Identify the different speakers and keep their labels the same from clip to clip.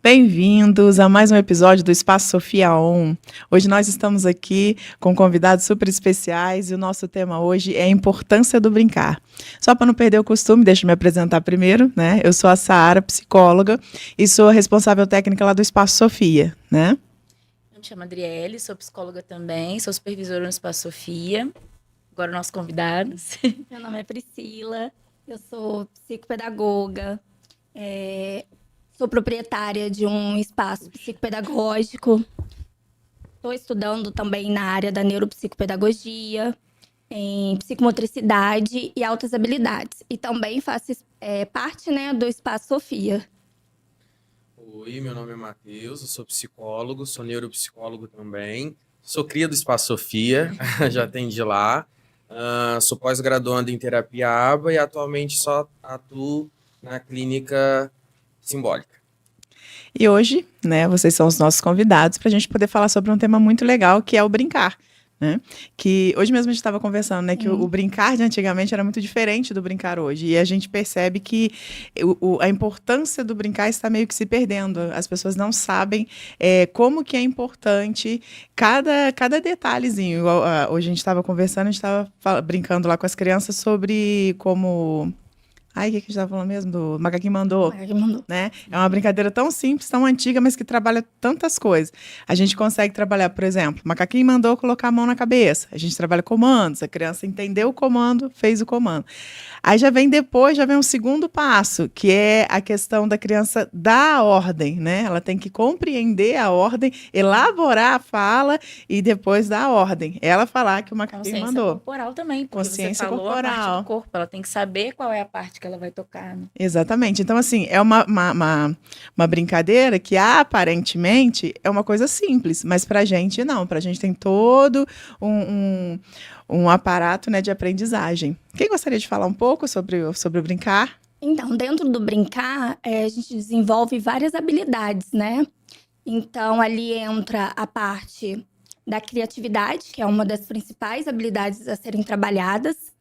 Speaker 1: Bem-vindos a mais um episódio do Espaço Sofia On. Hoje nós estamos aqui com convidados super especiais e o nosso tema hoje é a importância do brincar. Só para não perder o costume, deixa eu me apresentar primeiro, né? Eu sou a Saara, psicóloga, e sou a responsável técnica lá do Espaço Sofia, né?
Speaker 2: Eu me chamo Adriele, sou psicóloga também, sou supervisora no Espaço Sofia. Agora, nossos convidados.
Speaker 3: Meu nome é Priscila, eu sou psicopedagoga, sou proprietária de um espaço psicopedagógico. Estou estudando também na área da neuropsicopedagogia, em psicomotricidade e altas habilidades. E também faço parte, né, do Espaço Sofia.
Speaker 4: Oi, meu nome é Matheus, eu sou psicólogo, sou neuropsicólogo também. Sou cria do Espaço Sofia, já atendi lá. Sou pós-graduando em terapia ABA e atualmente só atuo na clínica simbólica.
Speaker 1: E hoje, né, vocês são os nossos convidados para a gente poder falar sobre um tema muito legal, que é o brincar. Né? Que hoje mesmo a gente estava conversando, né, que o brincar de antigamente era muito diferente do brincar hoje. E a gente percebe que a importância do brincar está meio que se perdendo. As pessoas não sabem como que é importante cada detalhezinho. Hoje a gente estava conversando, a gente estava brincando lá com as crianças sobre como... Ai, o que a gente estava falando mesmo? Do Macaquinho Mandou.
Speaker 3: Macaquinho Mandou.
Speaker 1: Né? É uma brincadeira tão simples, tão antiga, mas que trabalha tantas coisas. A gente consegue trabalhar, por exemplo, Macaquinho mandou colocar a mão na cabeça. A gente trabalha comandos, a criança entendeu o comando, fez o comando. Aí já vem depois, já vem um segundo passo, que é a questão da criança dar a ordem, né? Ela tem que compreender a ordem, elaborar a fala e depois dar a ordem. Ela falar que o Macaquinho mandou.
Speaker 2: Consciência corporal também, porque
Speaker 1: Consciência
Speaker 2: você falou
Speaker 1: corporal.
Speaker 2: a parte do corpo, ela tem que saber qual é a parte que ela vai tocar, né?
Speaker 1: Exatamente. Então, assim, é uma brincadeira que aparentemente é uma coisa simples, mas pra gente não. Pra gente tem todo um aparato, né, de aprendizagem. Quem gostaria de falar um pouco sobre o brincar?
Speaker 3: Então, dentro do brincar, a gente desenvolve várias habilidades, né? Então, ali entra a parte da criatividade, que é uma das principais habilidades a serem trabalhadas.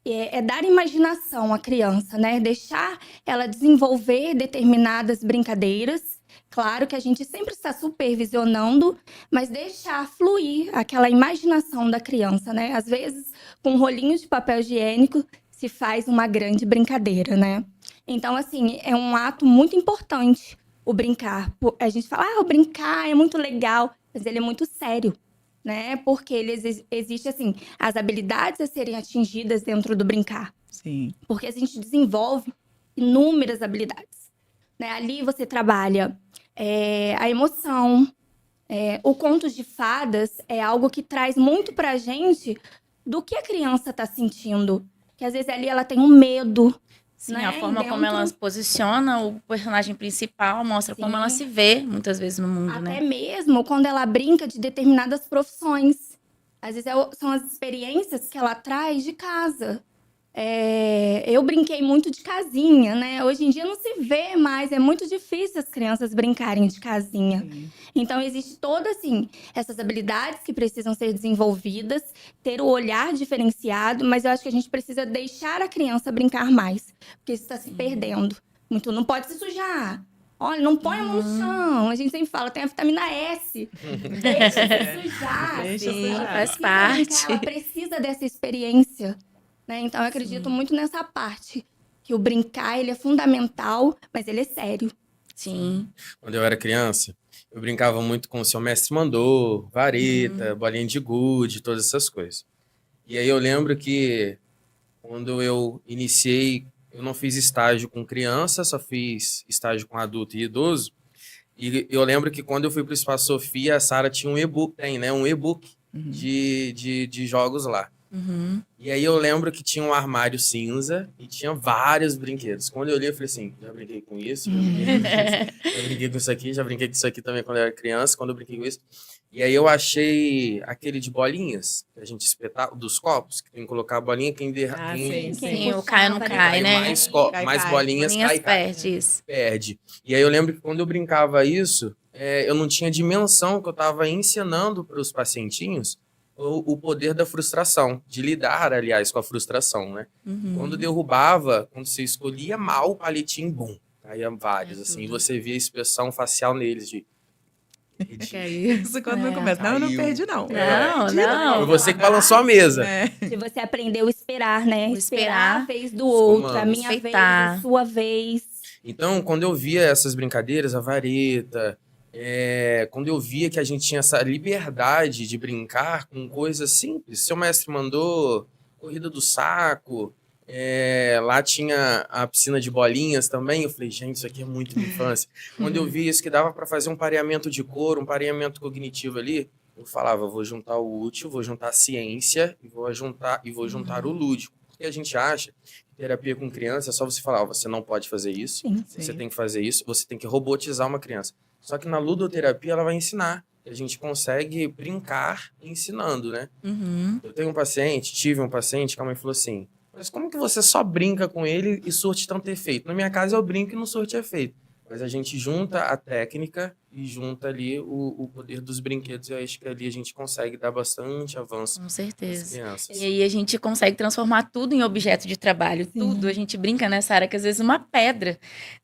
Speaker 3: É dar imaginação à criança, né? Deixar ela desenvolver determinadas brincadeiras. Claro que a gente sempre está supervisionando, mas deixar fluir aquela imaginação da criança, né? Às vezes, com um rolinho de papel higiênico, se faz uma grande brincadeira, né? Então, assim, é um ato muito importante o brincar. A gente fala, o brincar é muito legal, mas ele é muito sério. Né? Porque existe, assim, as habilidades a serem atingidas dentro do brincar.
Speaker 1: Sim.
Speaker 3: Porque a gente desenvolve inúmeras habilidades. Né? Ali você trabalha a emoção. O conto de fadas é algo que traz muito pra gente do que a criança tá sentindo. Que às vezes ali ela tem um medo.
Speaker 2: Sim,
Speaker 3: né?
Speaker 2: a forma como ela posiciona o personagem principal mostra
Speaker 3: Sim.
Speaker 2: como ela se vê muitas vezes no mundo,
Speaker 3: Até
Speaker 2: né?
Speaker 3: mesmo quando ela brinca de determinadas profissões. Às vezes são as experiências que ela traz de casa. Eu brinquei muito de casinha, né? Hoje em dia não se vê mais, é muito difícil as crianças brincarem de casinha.
Speaker 1: Sim.
Speaker 3: Então, existe todas, assim, essas habilidades que precisam ser desenvolvidas, ter o olhar diferenciado, mas eu acho que a gente precisa deixar a criança brincar mais, porque isso está se perdendo. Muito, não pode se sujar. Olha, não põe a mão no chão. A gente sempre fala, tem a vitamina S. Deixa se sujar.
Speaker 1: Deixa
Speaker 2: Sim,
Speaker 1: sujar.
Speaker 2: faz
Speaker 3: Brincar,
Speaker 2: parte.
Speaker 3: ela precisa dessa experiência. Né? Então, eu acredito muito nessa parte. Que o brincar, ele é fundamental, mas ele é sério.
Speaker 2: Sim.
Speaker 4: Quando eu era criança, eu brincava muito com o seu mestre mandou, vareta, bolinha de gude, todas essas coisas. E aí eu lembro que quando eu iniciei, eu não fiz estágio com criança, só fiz estágio com adulto e idoso. E eu lembro que quando eu fui para o Espaço Sofia, a Sara tinha um e-book, né? Um e-book de jogos lá.
Speaker 2: Uhum.
Speaker 4: E aí eu lembro que tinha um armário cinza e tinha vários brinquedos. Quando eu olhei, eu falei assim, já brinquei com isso, já brinquei com isso, já brinquei com isso aqui, já brinquei com isso aqui também quando eu era criança, quando eu brinquei com isso. E aí eu achei aquele de bolinhas, que a gente espetar, dos copos, que tem que colocar a bolinha,
Speaker 2: Sim, o cai não cai, né?
Speaker 4: mais bolinhas,
Speaker 2: Bolinhas
Speaker 4: cai.
Speaker 2: perde isso.
Speaker 4: Perde. E aí eu lembro que quando eu brincava isso, eu não tinha dimensão que eu estava ensinando para os pacientinhos o poder da frustração, de lidar, aliás, com a frustração, né?
Speaker 2: Uhum.
Speaker 4: Quando derrubava, quando você escolhia mal o palitinho, bum, Caía vários, assim, e você via a expressão facial neles de...
Speaker 1: Isso quando não começa. Não, eu não
Speaker 4: Caiu.
Speaker 1: perdi, não.
Speaker 2: Não, não.
Speaker 4: Foi você que balançou a mesa.
Speaker 1: É.
Speaker 3: Se você aprendeu a esperar, né?
Speaker 2: O
Speaker 3: Esperar a
Speaker 2: esperar.
Speaker 3: vez do outro, a
Speaker 4: Mano.
Speaker 3: minha vez,
Speaker 2: Respeitar.
Speaker 3: a sua vez.
Speaker 4: Então, quando eu via essas brincadeiras, a vareta, quando eu via que a gente tinha essa liberdade de brincar com coisas simples, seu mestre mandou corrida do saco, lá tinha a piscina de bolinhas também, eu falei, gente, isso aqui é muito minha infância. Quando eu vi isso, que dava para fazer um pareamento de cor, um pareamento cognitivo ali, eu falava, vou juntar o útil, vou juntar a ciência e vou juntar o lúdico. Porque a gente acha que terapia com criança é só você falar, você não pode fazer isso,
Speaker 3: Sim.
Speaker 4: você tem que fazer isso, você tem que robotizar uma criança. Só que na ludoterapia ela vai ensinar. A gente consegue brincar ensinando, né?
Speaker 2: Uhum.
Speaker 4: Eu tive um paciente que a mãe falou assim, mas como que você só brinca com ele e surte tanto efeito? Na minha casa eu brinco e não surte efeito. Mas a gente junta a técnica e junta ali o poder dos brinquedos. E eu acho que ali a gente consegue dar bastante avanço
Speaker 2: Com
Speaker 4: para as
Speaker 2: certeza.
Speaker 4: crianças.
Speaker 2: E aí a gente consegue transformar tudo em objeto de trabalho, tudo. A gente brinca nessa área que às vezes uma pedra,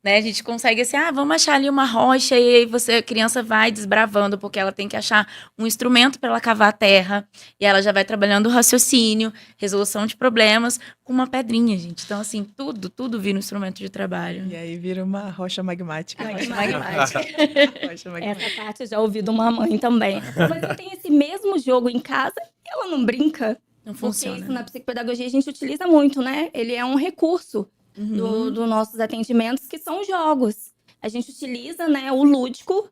Speaker 2: né? A gente consegue assim, vamos achar ali uma rocha e aí a criança vai desbravando porque ela tem que achar um instrumento para ela cavar a terra e ela já vai trabalhando o raciocínio, resolução de problemas com uma pedrinha, gente. Então assim, tudo vira um instrumento de trabalho.
Speaker 1: E aí vira uma rocha magmática.
Speaker 2: Magmática.
Speaker 1: Rocha magmática.
Speaker 3: Essa parte eu já ouvi de uma mãe também. Mas eu tenho esse mesmo jogo em casa e ela não brinca.
Speaker 2: Não
Speaker 3: Porque
Speaker 2: funciona.
Speaker 3: isso na psicopedagogia a gente utiliza muito, né? Ele é um recurso dos nossos atendimentos, que são jogos. A gente utiliza, né, o lúdico,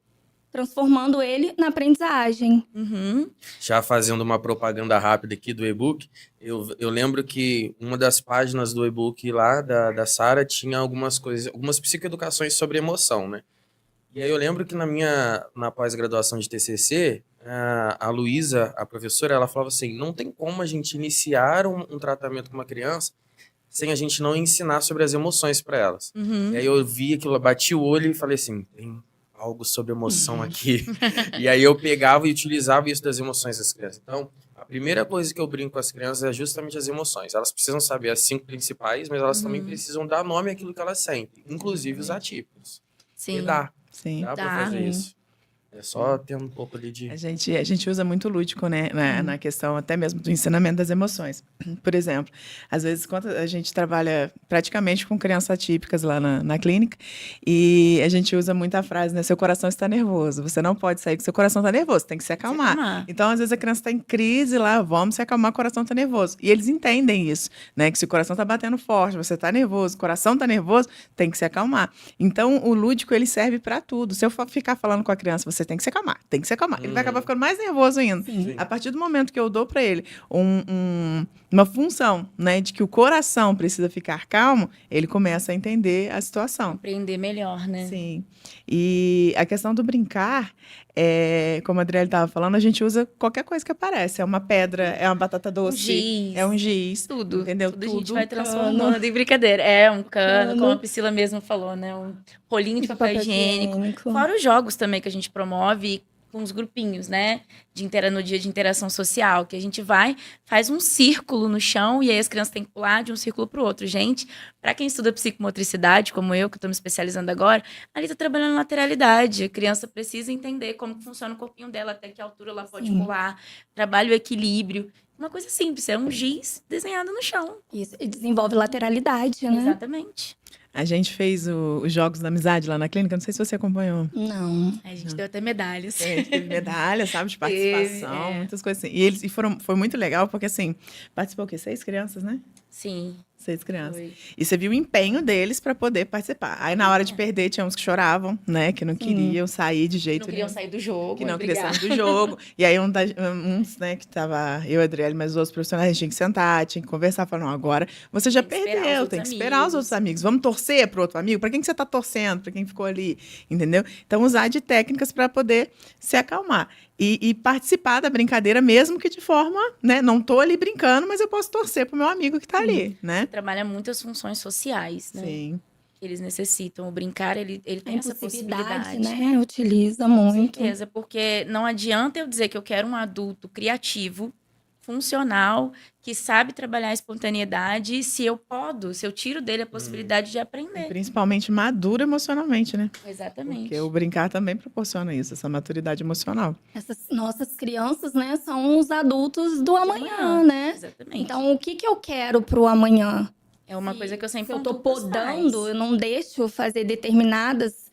Speaker 3: transformando ele na aprendizagem.
Speaker 2: Uhum.
Speaker 4: Já fazendo uma propaganda rápida aqui do e-book, eu lembro que uma das páginas do e-book lá da Sara tinha algumas psicoeducações sobre emoção, né? E aí eu lembro que na pós-graduação de TCC, a Luísa, a professora, ela falava assim, não tem como a gente iniciar um tratamento com uma criança sem a gente não ensinar sobre as emoções para elas.
Speaker 2: Uhum.
Speaker 4: E aí eu vi aquilo, bati o olho e falei assim, tem algo sobre emoção aqui. E aí eu pegava e utilizava isso das emoções das crianças. Então, a primeira coisa que eu brinco com as crianças é justamente as emoções. Elas precisam saber as 5 principais, mas elas também precisam dar nome àquilo que elas sentem, inclusive os atípicos.
Speaker 2: Sim.
Speaker 4: E dá
Speaker 1: Sim.
Speaker 4: pra
Speaker 2: Dá.
Speaker 4: fazer isso. É só ter um pouco ali de...
Speaker 1: A gente usa muito lúdico, né? Na questão até mesmo do ensinamento das emoções. Por exemplo, às vezes, quando a gente trabalha praticamente com crianças atípicas lá na clínica, e a gente usa muito a frase, né? Seu coração está nervoso. Você não pode sair que seu coração está nervoso, tem que se acalmar. Então, às vezes, a criança está em crise lá, vamos se acalmar, o coração está nervoso. E eles entendem isso, né? Que se o coração está batendo forte, você está nervoso, o coração está nervoso, tem que se acalmar. Então, o lúdico, ele serve para tudo. Se eu ficar falando com a criança, você tem que se acalmar, tem que se acalmar. Ele vai acabar ficando mais nervoso ainda.
Speaker 3: Sim.
Speaker 1: A partir do momento que eu dou para ele uma função, né, de que o coração precisa ficar calmo, ele começa a entender a situação.
Speaker 2: Compreender melhor, né?
Speaker 1: Sim. E a questão do brincar, como a Adriele estava falando, a gente usa qualquer coisa que aparece. É uma pedra, é uma batata doce,
Speaker 2: giz.
Speaker 1: é um giz.
Speaker 2: Tudo.
Speaker 1: Entendeu?
Speaker 2: Tudo a gente
Speaker 1: Tudo,
Speaker 2: vai
Speaker 1: cano.
Speaker 2: transformando em brincadeira. É um cano,
Speaker 3: Cano.
Speaker 2: como a Priscila mesmo falou, né? Um rolinho de papel higiênico. Fora os jogos também que a gente promove com os grupinhos, né? No dia de interação social, que a gente vai, faz um círculo no chão e aí as crianças têm que pular de um círculo para o outro. Gente, para quem estuda psicomotricidade, como eu, que estou me especializando agora, ali está trabalhando lateralidade. A criança precisa entender como que funciona o corpinho dela, até que altura ela pode pular, trabalha o equilíbrio. Uma coisa simples, é um giz desenhado no chão.
Speaker 3: Isso, e desenvolve lateralidade, né?
Speaker 2: Exatamente.
Speaker 1: A gente fez os Jogos da Amizade lá na clínica, não sei se você acompanhou.
Speaker 3: Não.
Speaker 2: A gente deu até medalhas.
Speaker 1: A gente teve medalha, sabe, de participação,
Speaker 2: Teve,
Speaker 1: muitas coisas assim. E foi muito legal, porque assim, participou o quê? 6 crianças, né?
Speaker 2: Sim.
Speaker 1: 6 crianças.
Speaker 2: Foi.
Speaker 1: E você viu o empenho deles para poder participar. Aí, na hora de perder, tinha uns que choravam, né? Que não queriam sair de jeito
Speaker 2: Não queriam
Speaker 1: nenhum.
Speaker 2: sair do jogo.
Speaker 1: Que não
Speaker 2: mas
Speaker 1: queriam
Speaker 2: brigar.
Speaker 1: sair do jogo. E aí, uns, né, que tava eu, a Adriele, mas os outros profissionais, a gente tinha que sentar, tinha que conversar. Falar, não, agora você já
Speaker 2: Tem que esperar os
Speaker 1: perdeu,
Speaker 2: outros
Speaker 1: tem que esperar os
Speaker 2: amigos.
Speaker 1: outros amigos. Vamos torcer pro outro amigo? Para quem que você tá torcendo? Para quem ficou ali? Entendeu? Então, usar de técnicas para poder se acalmar. E participar da brincadeira, mesmo que de forma, né? Não tô ali brincando, mas eu posso torcer pro meu amigo que tá ali, né?
Speaker 2: Trabalha muitas funções sociais, né?
Speaker 1: Sim.
Speaker 2: Que eles necessitam. O brincar, ele
Speaker 3: A
Speaker 2: tem essa
Speaker 3: impulsividade,
Speaker 2: possibilidade.
Speaker 3: né? Utiliza
Speaker 2: Com
Speaker 3: muito.
Speaker 2: certeza, porque não adianta eu dizer que eu quero um adulto criativo, funcional, que sabe trabalhar a espontaneidade, se eu tiro dele a possibilidade de
Speaker 1: E
Speaker 2: aprender.
Speaker 1: principalmente maduro emocionalmente, né?
Speaker 2: Exatamente.
Speaker 1: Porque o brincar também proporciona isso, essa maturidade emocional.
Speaker 3: Essas nossas crianças, né, são os adultos do amanhã,
Speaker 2: amanhã,
Speaker 3: né?
Speaker 2: Exatamente.
Speaker 3: Então, o que que eu quero pro amanhã?
Speaker 2: É uma coisa que eu sempre
Speaker 3: Se eu tô
Speaker 2: pontuo pros
Speaker 3: podando,
Speaker 2: pais.
Speaker 3: eu não deixo fazer determinadas,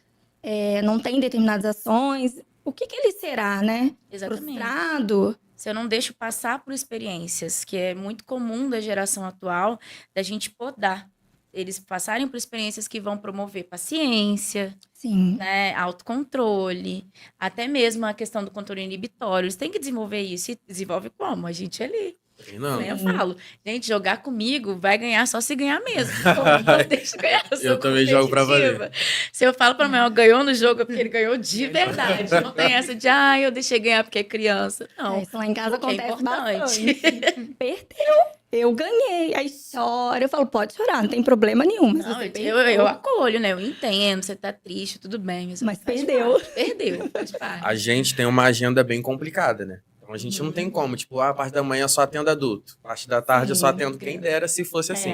Speaker 3: não tem determinadas ações, o que que ele será, né?
Speaker 2: Exatamente.
Speaker 3: Frustrado.
Speaker 2: Se eu não deixo passar por experiências, que é muito comum da geração atual, da gente podar. Eles passarem por experiências que vão promover paciência,
Speaker 3: Sim.
Speaker 2: né, autocontrole, até mesmo a questão do controle inibitório. Eles têm que desenvolver isso. E desenvolve como? A gente ali.
Speaker 4: Não.
Speaker 2: Né? Eu falo, gente, jogar comigo vai ganhar só se ganhar mesmo. Não deixa ganhar.
Speaker 4: Eu também jogo pra valer.
Speaker 2: Se eu falo pra mim, ganhou no jogo é porque ele ganhou de verdade. Não tem essa de, eu deixei ganhar porque é criança. Não.
Speaker 3: Isso lá em casa
Speaker 2: Porque é
Speaker 3: acontece
Speaker 2: importante.
Speaker 3: bastante. Perdeu. Eu ganhei. Aí chora. Eu falo, pode chorar, não tem problema nenhum. Mas
Speaker 2: Não,
Speaker 3: você
Speaker 2: eu acolho, né? Eu entendo, você tá triste, tudo bem.
Speaker 3: Mas
Speaker 2: faz
Speaker 3: perdeu.
Speaker 2: parte, perdeu, faz parte.
Speaker 4: A gente tem uma agenda bem complicada, né? Então a gente não tem como, tipo, a parte da manhã eu só atendo adulto, a parte da tarde eu só atendo quem dera se fosse assim.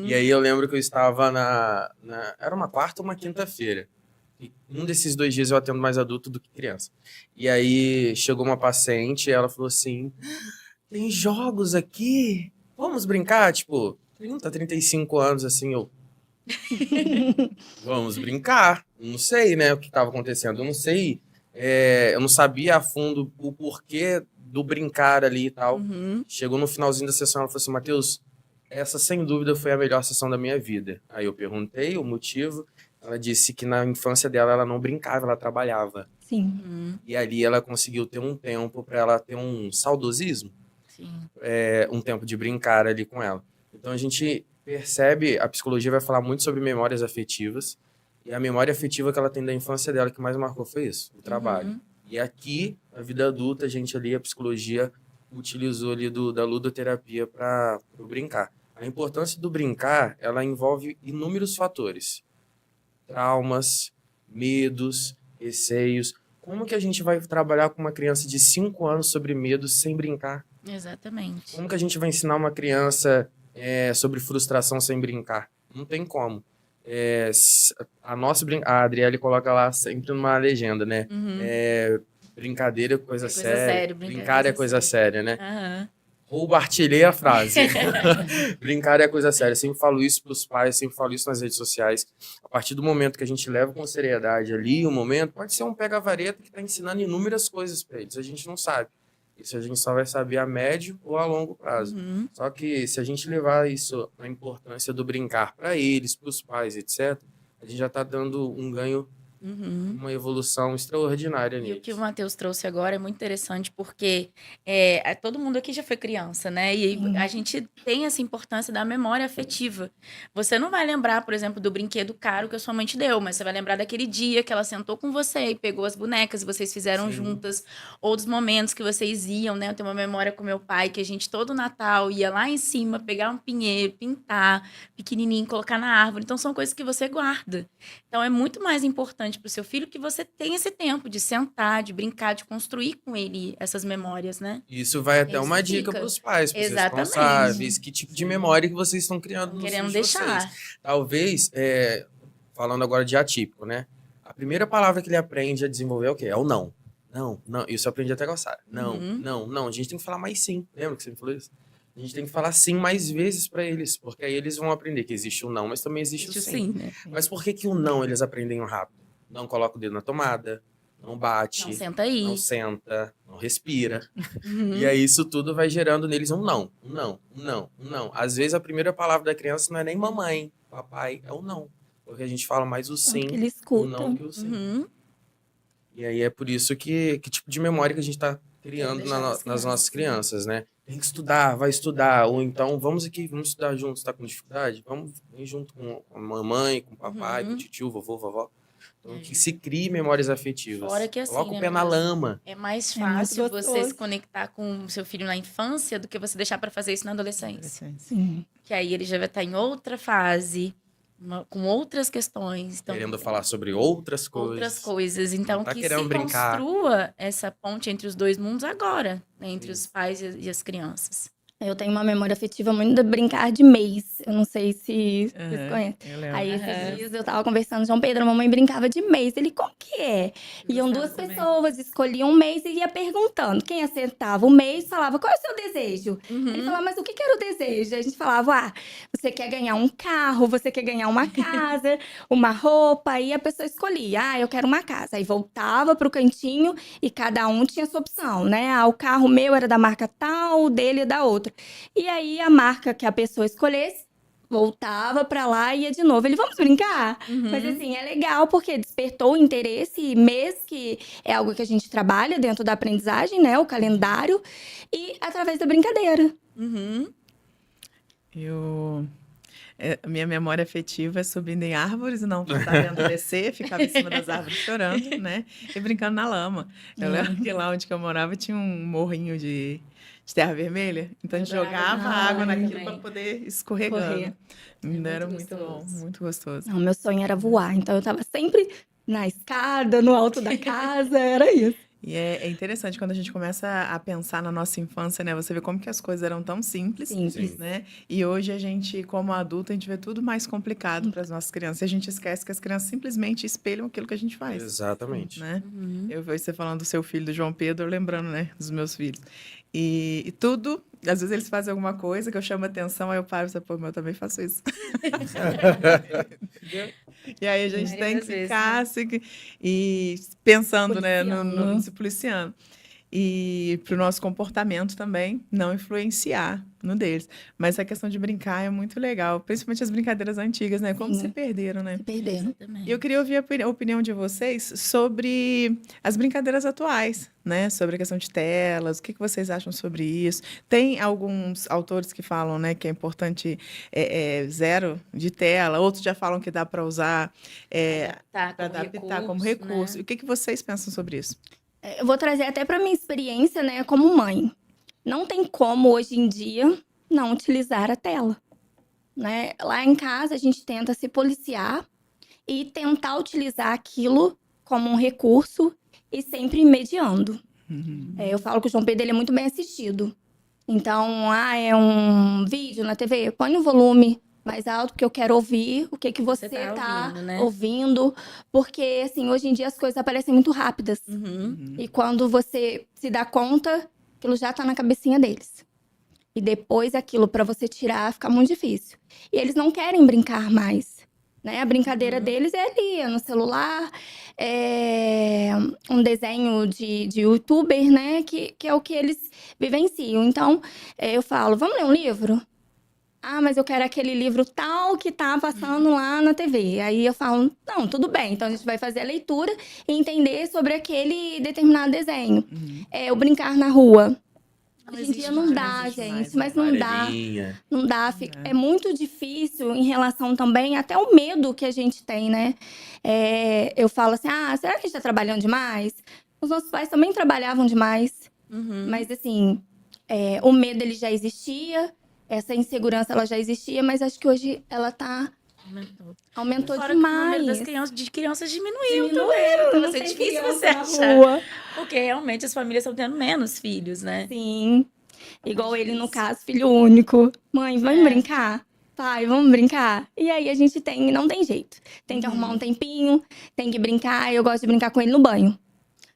Speaker 4: E aí eu lembro que eu estava era uma quarta ou uma quinta-feira. E um desses 2 dias eu atendo mais adulto do que criança. E aí chegou uma paciente e ela falou assim, tem jogos aqui, vamos brincar? Tipo, 30, 35 anos, assim, eu... Vamos brincar. Não sei, né, o que estava acontecendo. Eu não sei, eu não sabia a fundo o porquê do brincar ali e tal. Chegou no finalzinho da sessão, ela falou assim, Matheus, essa sem dúvida foi a melhor sessão da minha vida. Aí eu perguntei o motivo. Ela disse que na infância dela ela não brincava, ela trabalhava.
Speaker 3: Sim.
Speaker 4: E ali ela conseguiu ter um tempo para ela ter um saudosismo.
Speaker 2: Sim.
Speaker 4: Um tempo de brincar ali com ela. Então a gente percebe, a psicologia vai falar muito sobre memórias afetivas, e a memória afetiva que ela tem da infância dela que mais marcou foi isso, o trabalho. E aqui, na vida adulta, a gente ali, a psicologia utilizou ali da ludoterapia para o brincar. A importância do brincar, ela envolve inúmeros fatores. Traumas, medos, receios. Como que a gente vai trabalhar com uma criança de 5 anos sobre medos sem brincar?
Speaker 2: Exatamente.
Speaker 4: Como que a gente vai ensinar uma criança sobre frustração sem brincar? Não tem como. A Adriele coloca lá sempre numa legenda, né? Brincadeira é coisa séria. Brincar é coisa séria, né? Roubartilhei a frase. Brincar é coisa séria. Eu sempre falo isso para os pais, sempre falo isso nas redes sociais. A partir do momento que a gente leva com seriedade ali, o momento pode ser um pega-vareta que está ensinando inúmeras coisas para eles. A gente não sabe. Isso a gente só vai saber a médio ou a longo prazo. Só que se a gente levar isso, a importância do brincar para eles, para os pais, etc., a gente já está dando um ganho, uma evolução extraordinária neles.
Speaker 2: E o que o Matheus trouxe agora é muito interessante porque todo mundo aqui já foi criança, né? E a gente tem essa importância da memória afetiva. Você não vai lembrar, por exemplo, do brinquedo caro que a sua mãe te deu, mas você vai lembrar daquele dia que ela sentou com você e pegou as bonecas e vocês fizeram juntas, ou dos momentos que vocês iam, né? Eu tenho uma memória com meu pai que a gente todo Natal ia lá em cima, pegar um pinheiro, pintar, pequenininho, colocar na árvore. Então são coisas que você guarda. Então é muito mais importante para o seu filho que você tenha esse tempo de sentar, de brincar, de construir com ele essas memórias, né?
Speaker 4: Isso vai até uma dica para os pais, para os responsáveis, que tipo de memória que vocês estão criando nos filhos de vocês. Talvez, falando agora de atípico, né? A primeira palavra que ele aprende a desenvolver é o quê? É o não. Não, não. Isso eu aprendi até com a Sara. Não, não, não. A gente tem que falar mais sim. Lembra que você me falou isso? A gente tem que falar sim mais vezes para eles, porque aí eles vão aprender que existe o não, mas também existe o sim.
Speaker 2: Né?
Speaker 4: Mas por que o não eles aprendem rápido? Não coloca o dedo na tomada, não bate,
Speaker 2: não senta aí,
Speaker 4: não senta, não respira. E aí isso tudo vai gerando neles um não, um não, um não, um não. Às vezes a primeira palavra da criança não é nem mamãe, papai, é o não. Porque a gente fala mais o sim,
Speaker 3: ele escuta.
Speaker 4: o não que o sim. E aí é por isso que tipo de memória que a gente está criando nas nossas crianças, né? Tem que estudar, vai estudar. Ou então, vamos aqui, vamos estudar juntos, tá com dificuldade? Vamos ir junto com a mamãe, com o papai, com o tio, vovô, vovó. Então, que se crie memórias afetivas.
Speaker 2: Fora que assim,
Speaker 4: coloca o pé na lama.
Speaker 2: É mais fácil você se conectar com o seu filho na infância do que você deixar para fazer isso na adolescência.
Speaker 3: Sim.
Speaker 2: Que aí ele já vai estar em outra fase, com outras questões. Então,
Speaker 4: Querendo falar sobre outras coisas.
Speaker 2: outras coisas. Então,
Speaker 4: tá
Speaker 2: que
Speaker 4: querendo
Speaker 2: se
Speaker 4: brincar.
Speaker 2: construa essa ponte entre os dois mundos agora, né? Entre os pais e as crianças.
Speaker 3: Eu tenho uma memória afetiva muito de brincar de mês. Eu não sei se vocês
Speaker 1: Aham,
Speaker 3: conhecem.
Speaker 1: eu lembro.
Speaker 3: Aí, esses
Speaker 2: Aham.
Speaker 3: dias, eu tava conversando com João Pedro, a mamãe brincava de mês. Ele, como que é? Iam
Speaker 2: gostava
Speaker 3: duas
Speaker 2: também.
Speaker 3: pessoas, escolhiam um mês e ia perguntando. Quem acertava o mês falava, qual é o seu desejo? Ele falava, mas o que era o desejo? A gente falava, você quer ganhar um carro, você quer ganhar uma casa, uma roupa. Aí a pessoa escolhia, eu quero uma casa. Aí voltava pro cantinho e cada um tinha sua opção, né? O carro meu era da marca tal, o dele é da outra. E aí a marca que a pessoa escolhesse, voltava pra lá e ia de novo. Ele, vamos brincar? Mas assim, é legal porque despertou o interesse, mês que é algo que a gente trabalha dentro da aprendizagem, né? O calendário, e através da brincadeira.
Speaker 2: Uhum.
Speaker 1: A minha memória afetiva é subindo em árvores, não sabendo descer, ficava em cima das árvores chorando, né? E brincando na lama. Eu lembro que lá onde que eu morava tinha um morrinho de terra vermelha, então a gente jogava água naquilo
Speaker 2: também.
Speaker 1: para poder escorregando.
Speaker 3: Correr.
Speaker 1: Ainda era
Speaker 2: muito
Speaker 1: muito bom,
Speaker 2: gostoso.
Speaker 1: muito gostoso.
Speaker 3: Não, meu sonho era voar, então eu tava sempre na escada, no alto da casa, era isso.
Speaker 1: E é interessante quando a gente começa a pensar na nossa infância, né? Você vê como que as coisas eram tão simples,
Speaker 3: Simples.
Speaker 1: né? E hoje a gente, como adulto, a gente vê tudo mais complicado para as nossas crianças. E a gente esquece que as crianças simplesmente espelham aquilo que a gente faz,
Speaker 4: Exatamente.
Speaker 1: né?
Speaker 2: Uhum.
Speaker 1: Eu vejo você falando do seu filho, do João Pedro, lembrando, né, dos meus filhos. E tudo, às vezes eles fazem alguma coisa que eu chamo a atenção, aí eu paro e falo, pô, mas eu também faço isso. Entendeu? E aí a gente
Speaker 2: Maioria
Speaker 1: tem que
Speaker 2: das vezes,
Speaker 1: ficar e pensando, né,
Speaker 3: Policiando.
Speaker 1: se policiando. E para o nosso comportamento também não influenciar no deles. Mas a questão de brincar é muito legal, principalmente as brincadeiras antigas, né? Como
Speaker 3: Sim.
Speaker 1: se perderam, né?
Speaker 3: Se perderam.
Speaker 2: Também.
Speaker 1: E eu queria ouvir a opinião de vocês sobre as brincadeiras atuais, né? Sobre a questão de telas, o que vocês acham sobre isso? Tem alguns autores que falam, né, que é importante zero de tela, outros já falam que dá para usar
Speaker 2: Tá,
Speaker 1: para adaptar como recurso.
Speaker 2: né?
Speaker 1: E o que vocês pensam sobre isso?
Speaker 3: Eu vou trazer até para minha experiência, né, como mãe. Não tem como hoje em dia não utilizar a tela, né? Lá em casa a gente tenta se policiar e tentar utilizar aquilo como um recurso e sempre mediando. Eu falo que o João Pedro ele é muito bem assistido. Então, é um vídeo na TV, põe no volume mais alto, porque eu quero ouvir o que você tá
Speaker 2: ouvindo, né?
Speaker 3: ouvindo. Porque, assim, hoje em dia as coisas aparecem muito rápidas.
Speaker 2: Uhum.
Speaker 3: E quando você se dá conta, aquilo já tá na cabecinha deles. E depois aquilo para você tirar fica muito difícil. E eles não querem brincar mais, né? A brincadeira deles é ali, é no celular, é um desenho de youtuber, né? Que é o que eles vivenciam. Então, eu falo, vamos ler um livro? Ah, mas eu quero aquele livro tal que tá passando lá na TV. Aí eu falo, não, tudo bem. Então a gente vai fazer a leitura e entender sobre aquele determinado desenho. O brincar na rua. Hoje em dia não dá, gente, mas não dá.
Speaker 4: Amarelinha.
Speaker 3: Não dá, é muito difícil em relação também até o medo que a gente tem, né? Eu falo assim, será que a gente tá trabalhando demais? Os nossos pais também trabalhavam demais. Mas assim, o medo ele já existia, essa insegurança ela já existia, mas acho que hoje ela tá... Aumentou
Speaker 2: Fora
Speaker 3: demais.
Speaker 2: que o número de crianças diminuiu
Speaker 3: Diminuiu,
Speaker 2: também. Então
Speaker 3: não
Speaker 2: vai ser
Speaker 3: tem
Speaker 2: difícil
Speaker 3: criança
Speaker 2: você
Speaker 3: na
Speaker 2: achar.
Speaker 3: rua.
Speaker 2: Porque realmente as famílias estão tendo menos filhos, né?
Speaker 3: Sim. Igual ele, no caso, filho único. Mãe, vamos brincar? Pai, vamos brincar? E aí a gente não tem jeito. Tem que arrumar um tempinho, tem que brincar. Eu gosto de brincar com ele no banho.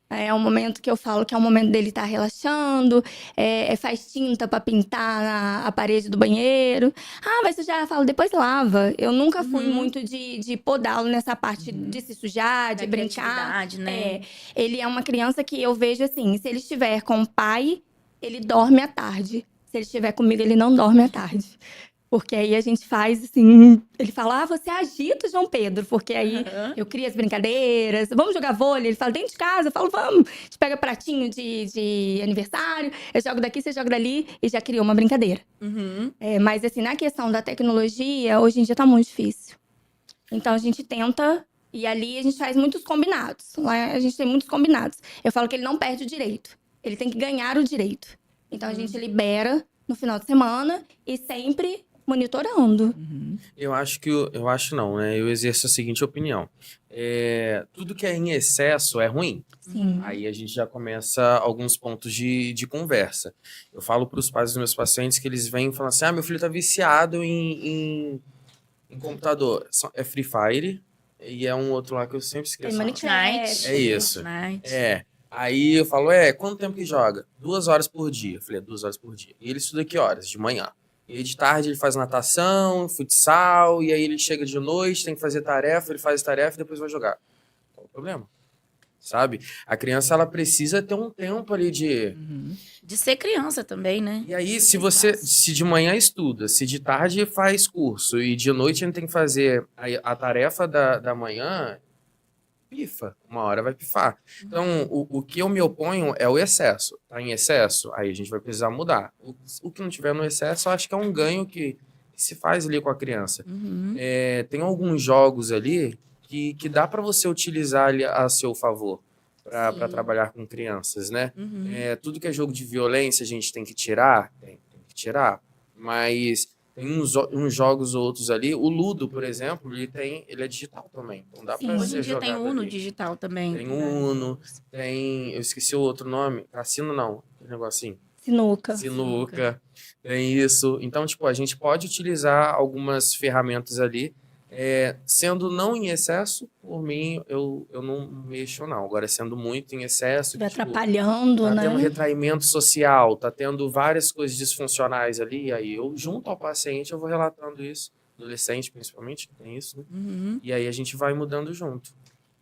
Speaker 3: É um momento que eu falo que é o momento dele estar relaxando, faz tinta pra pintar a parede do banheiro. Vai sujar, eu falo, depois lava. Eu nunca fui muito de podá-lo nessa parte de se sujar, de
Speaker 2: Da
Speaker 3: brincar.
Speaker 2: criatividade, né?
Speaker 3: Ele é uma criança que eu vejo assim, se ele estiver com o pai, ele dorme à tarde. Se ele estiver comigo, ele não dorme à tarde. Porque aí a gente faz assim... Ele fala, você agita, João Pedro. Porque aí eu crio as brincadeiras. Vamos jogar vôlei? Ele fala, dentro de casa. Eu falo, vamos. A gente pega pratinho de aniversário. Eu jogo daqui, você joga dali. E já criou uma brincadeira. Mas assim, na questão da tecnologia, hoje em dia tá muito difícil. Então a gente tenta... E ali a gente faz muitos combinados. Lá a gente tem muitos combinados. Eu falo que ele não perde o direito. Ele tem que ganhar o direito. Então a gente libera no final de semana. E sempre... monitorando.
Speaker 4: Eu acho não, né? Eu exerço a seguinte opinião. Tudo que é em excesso é ruim.
Speaker 3: Sim.
Speaker 4: Aí a gente já começa alguns pontos de conversa. Eu falo para os pais dos meus pacientes que eles vêm e falam assim: meu filho tá viciado em computador. É Free Fire e é um outro lá que eu sempre esqueço.
Speaker 3: Tem
Speaker 2: Fortnite.
Speaker 4: É isso.
Speaker 2: Fortnite.
Speaker 4: Aí eu falo, quanto tempo que joga? 2 horas por dia. Eu falei, 2 horas por dia. E ele estuda que horas? De manhã. E aí de tarde ele faz natação, futsal, e aí ele chega de noite, tem que fazer tarefa, ele faz tarefa e depois vai jogar. Qual o problema? Sabe? A criança, ela precisa ter um tempo ali
Speaker 2: De ser criança também, né?
Speaker 4: E aí, se de manhã estuda, se de tarde faz curso, e de noite a gente tem que fazer a tarefa da manhã, pifa. Uma hora vai pifar. Então, o que eu me oponho é o excesso. Tá em excesso? Aí a gente vai precisar mudar. O que não tiver no excesso, eu acho que é um ganho que se faz ali com a criança. Tem alguns jogos ali que dá para você utilizar ali a seu favor para trabalhar com crianças, né? Tudo que é jogo de violência a gente tem que tirar, tem que tirar. Mas tem uns jogos ou outros ali. O Ludo, por exemplo, ele é digital também. Então dá para
Speaker 2: Hoje
Speaker 4: ser
Speaker 2: em dia tem
Speaker 4: jogado
Speaker 2: Uno
Speaker 4: ali.
Speaker 2: digital também.
Speaker 4: Tem Uno, eu esqueci o outro nome. Cassino não, aquele negocinho.
Speaker 3: Sinuca.
Speaker 4: Tem isso. Então, tipo, a gente pode utilizar algumas ferramentas ali, sendo não em excesso, por mim, eu não mexo não. Agora, sendo muito em excesso,
Speaker 3: Vai
Speaker 4: tipo,
Speaker 3: atrapalhando,
Speaker 4: tá
Speaker 3: né?
Speaker 4: tendo retraimento social, tá tendo várias coisas disfuncionais ali, aí eu, junto ao paciente, eu vou relatando isso. Adolescente, principalmente, que tem isso, né? E aí a gente vai mudando junto.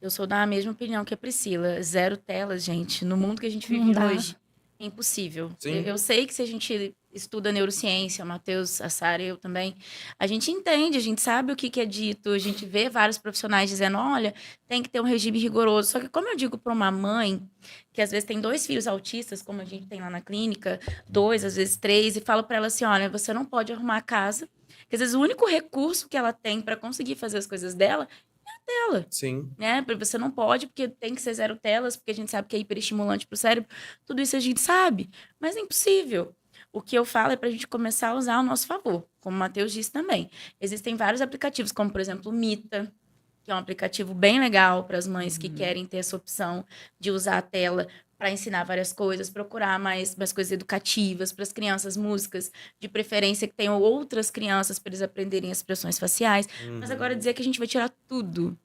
Speaker 2: Eu sou da mesma opinião que a Priscila. 0 telas, gente. No mundo que a gente
Speaker 3: Não
Speaker 2: vive
Speaker 3: dá.
Speaker 2: hoje, é impossível.
Speaker 4: Sim.
Speaker 2: Eu sei que se a gente estuda neurociência, o Matheus, a Sara, eu também, a gente entende, a gente sabe o que é dito, a gente vê vários profissionais dizendo, olha, tem que ter um regime rigoroso. Só que como eu digo para uma mãe, que às vezes tem 2 filhos autistas, como a gente tem lá na clínica, 2, às vezes 3, e falo para ela assim, olha, você não pode arrumar a casa, porque às vezes o único recurso que ela tem para conseguir fazer as coisas dela tela,
Speaker 4: Sim.
Speaker 2: né? Você não pode, porque tem que ser 0 telas, porque a gente sabe que é hiperestimulante pro cérebro. Tudo isso a gente sabe, mas é impossível. O que eu falo é para a gente começar a usar ao nosso favor, como o Matheus disse também. Existem vários aplicativos, como, por exemplo, o Mita, que é um aplicativo bem legal para as mães que querem ter essa opção de usar a tela para ensinar várias coisas, procurar mais coisas educativas para as crianças, músicas, de preferência que tenham outras crianças para eles aprenderem expressões faciais. Mas agora dizer que a gente vai tirar tudo,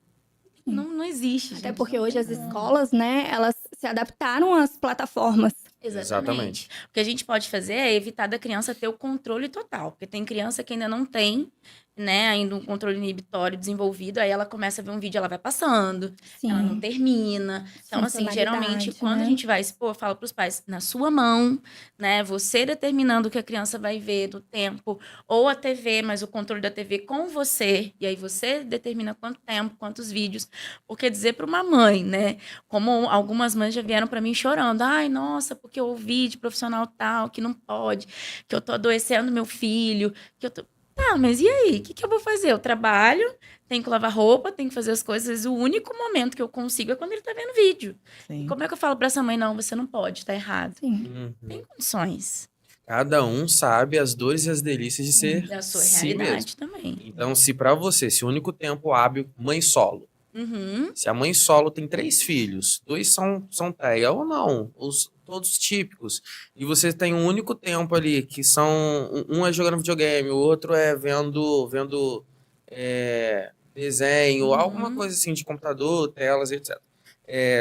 Speaker 2: não existe.
Speaker 3: Até
Speaker 2: gente.
Speaker 3: porque hoje as escolas, né, elas se adaptaram às plataformas.
Speaker 2: Exatamente. O que a gente pode fazer é evitar da criança ter o controle total. Porque tem criança que ainda não tem, né, ainda um controle inibitório desenvolvido, aí ela começa a ver um vídeo, ela vai passando,
Speaker 3: Sim.
Speaker 2: ela não termina. Então, assim, geralmente, quando
Speaker 3: né?
Speaker 2: a gente vai expor, eu falo para os pais, na sua mão, né, você determinando o que a criança vai ver do tempo, ou a TV, mas o controle da TV com você, e aí você determina quanto tempo, quantos vídeos. Porque dizer para uma mãe, né, como algumas mães já vieram para mim chorando, ai, nossa, porque eu ouvi de profissional tal, que não pode, que eu tô adoecendo meu filho, que eu tô... Tá, mas e aí? O que eu vou fazer? Eu trabalho, tenho que lavar roupa, tenho que fazer as coisas. O único momento que eu consigo é quando ele tá vendo vídeo.
Speaker 1: Sim.
Speaker 2: E como é que eu falo pra essa mãe, não, você não pode, tá errado?
Speaker 3: Sim.
Speaker 2: Tem condições.
Speaker 4: Cada um sabe as dores e as delícias de ser
Speaker 2: Da sua
Speaker 4: si mesmo.
Speaker 2: realidade também.
Speaker 4: Então, se para você, se o único tempo hábil, mãe solo.
Speaker 2: Uhum.
Speaker 4: Se a mãe solo tem 3 filhos, 2 são TEA ou não, todos típicos, e você tem um único tempo ali, que são, um é jogando videogame, o outro é vendo desenho, alguma coisa assim de computador, telas, etc.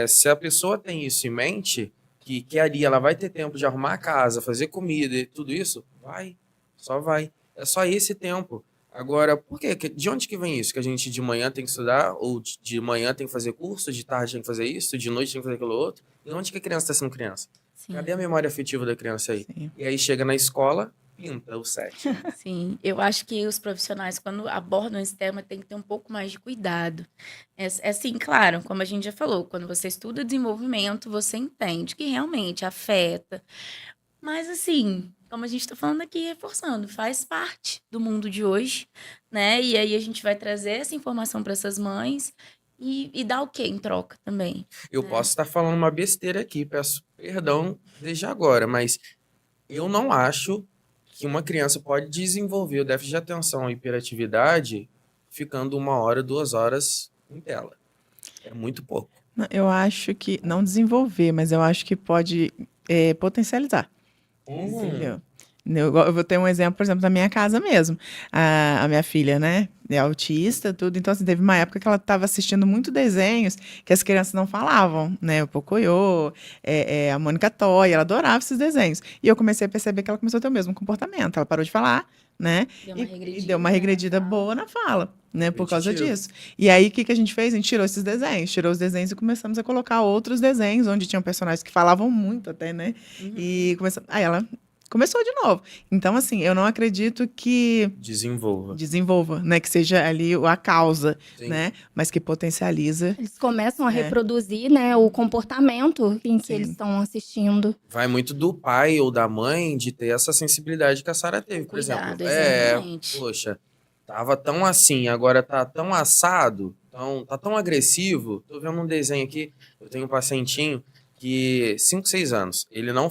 Speaker 4: Se a pessoa tem isso em mente, que ali ela vai ter tempo de arrumar a casa, fazer comida e tudo isso, só vai. É só esse tempo. Agora, por quê? De onde que vem isso? Que a gente de manhã tem que estudar, ou de manhã tem que fazer curso, de tarde tem que fazer isso, de noite tem que fazer aquilo outro? E onde que a criança está sendo criança?
Speaker 2: Sim.
Speaker 4: Cadê a memória afetiva da criança aí?
Speaker 1: Sim.
Speaker 4: E aí chega na escola, pinta o 7.
Speaker 2: Sim, eu acho que os profissionais, quando abordam esse tema, tem que ter um pouco mais de cuidado. Assim, claro, como a gente já falou, quando você estuda desenvolvimento, você entende que realmente afeta. Mas, assim, como a gente está falando aqui, reforçando, faz parte do mundo de hoje, né? E aí a gente vai trazer essa informação para essas mães e dar o quê em troca também?
Speaker 4: Eu posso estar falando uma besteira aqui, peço perdão desde agora, mas eu não acho que uma criança pode desenvolver o déficit de atenção e hiperatividade ficando 1 hora, 2 horas em tela. É muito pouco.
Speaker 1: Eu acho que, não desenvolver, mas eu acho que pode potencializar. Entendeu? Eu vou ter um exemplo, por exemplo, da minha casa mesmo. A minha filha, né, é autista, tudo. Então, assim, teve uma época que ela estava assistindo muito desenhos que as crianças não falavam, né? O Pocoyo, a Mônica Toy, ela adorava esses desenhos. E eu comecei a perceber que ela começou a ter o mesmo comportamento. Ela parou de falar, né? E deu uma regredida boa na fala, né? Por causa disso. E aí, o que a gente fez? A gente tirou esses desenhos. Tirou os desenhos e começamos a colocar outros desenhos, onde tinham personagens que falavam muito até, né? E aí ela começou de novo. Então, assim, eu não acredito que desenvolva, né? Que seja ali a causa, né? Mas que potencializa.
Speaker 3: Eles começam a reproduzir, né, o comportamento em que eles estão assistindo.
Speaker 4: Vai muito do pai ou da mãe de ter essa sensibilidade que a Sara teve, por exemplo.
Speaker 2: Exatamente.
Speaker 4: Poxa, tava tão assim, agora tá tão assado, tá tão agressivo. Tô vendo um desenho aqui, eu tenho um pacientinho que 5, 6 anos, ele não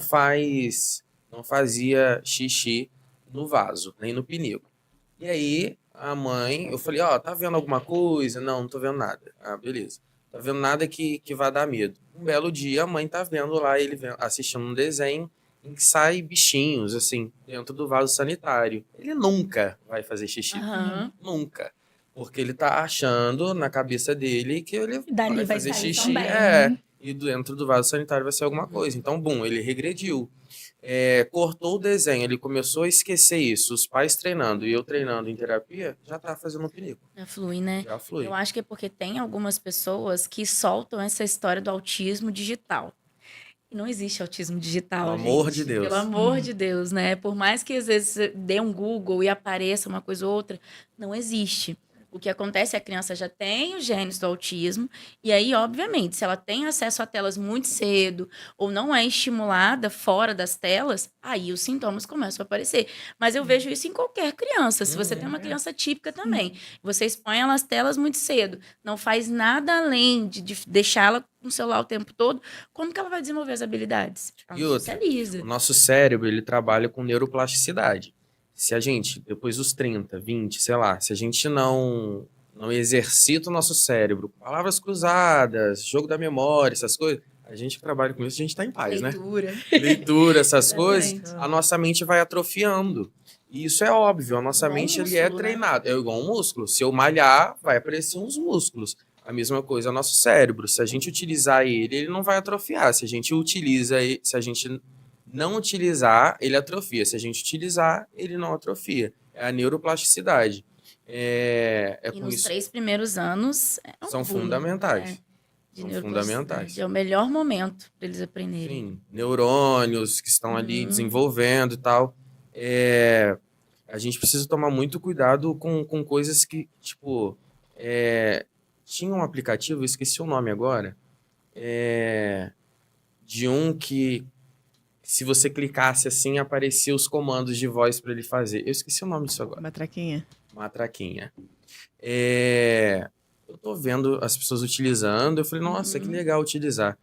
Speaker 4: fazia xixi no vaso, nem no pinico. E aí, a mãe, eu falei, tá vendo alguma coisa? Não tô vendo nada. Ah, beleza. Tá vendo nada que vai dar medo. Um belo dia, a mãe tá vendo lá, ele assistindo um desenho em que sai bichinhos, assim, dentro do vaso sanitário. Ele nunca vai fazer xixi. Nunca. Porque ele tá achando na cabeça dele que ele vai fazer xixi. E dentro do vaso sanitário vai ser alguma coisa. Então, ele regrediu. Cortou o desenho, ele começou a esquecer isso. Os pais treinando e eu treinando em terapia, já tá fazendo um pinico.
Speaker 2: Já flui, né?
Speaker 4: Já flui.
Speaker 2: Eu acho que é porque tem algumas pessoas que soltam essa história do autismo digital. E não existe autismo digital,
Speaker 4: Pelo amor de Deus.
Speaker 2: Pelo amor de Deus, né? Por mais que às vezes você dê um Google e apareça uma coisa ou outra, não existe. O que acontece é que a criança já tem os genes do autismo, e aí, obviamente, se ela tem acesso a telas muito cedo, ou não é estimulada fora das telas, aí os sintomas começam a aparecer. Mas eu vejo isso em qualquer criança. Se você tem uma criança típica também, você expõe ela às telas muito cedo, não faz nada além de deixá-la com o celular o tempo todo, como que ela vai desenvolver as habilidades? Ela não socializa.
Speaker 4: O nosso cérebro, ele trabalha com neuroplasticidade. Se a gente, depois dos 30, 20, sei lá, se a gente não exercita o nosso cérebro, palavras cruzadas, jogo da memória, essas coisas, a gente que trabalha com isso, a gente tá em paz, Leitura, essas coisas, a nossa mente vai atrofiando. E isso é óbvio, a nossa mente ele é treinada. É igual um músculo. Se eu malhar, vai aparecer uns músculos. A mesma coisa, o nosso cérebro. Se a gente utilizar ele não vai atrofiar. Se a gente não utilizar, ele atrofia. Se a gente utilizar, ele não atrofia. É a neuroplasticidade.
Speaker 2: E nos 3 primeiros anos
Speaker 4: são fundamentais.
Speaker 2: São fundamentais. É o melhor momento para eles aprenderem.
Speaker 4: Sim, neurônios que estão ali desenvolvendo e tal. A gente precisa tomar muito cuidado com coisas que, tipo... tinha um aplicativo, eu esqueci o nome agora, de um que se você clicasse assim, aparecia os comandos de voz para ele fazer. Eu esqueci o nome disso agora. Matraquinha. Eu tô vendo as pessoas utilizando, eu falei, nossa, que legal utilizar.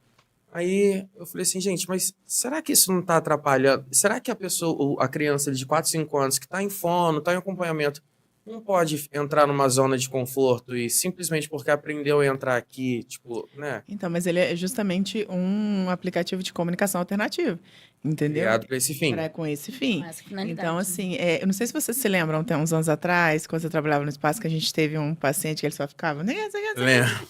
Speaker 4: Aí eu falei assim, gente, mas será que isso não tá atrapalhando? Será que a criança de 4, 5 anos que tá em fono, tá em acompanhamento, não pode entrar numa zona de conforto e simplesmente porque aprendeu a entrar aqui, tipo, né?
Speaker 1: Então, mas ele é justamente um aplicativo de comunicação alternativa, entendeu?
Speaker 4: Criado para esse fim.
Speaker 1: Com esse fim. Então, assim, eu não sei se vocês se lembram, tem uns anos atrás, quando eu trabalhava no espaço, que a gente teve um paciente que ele só ficava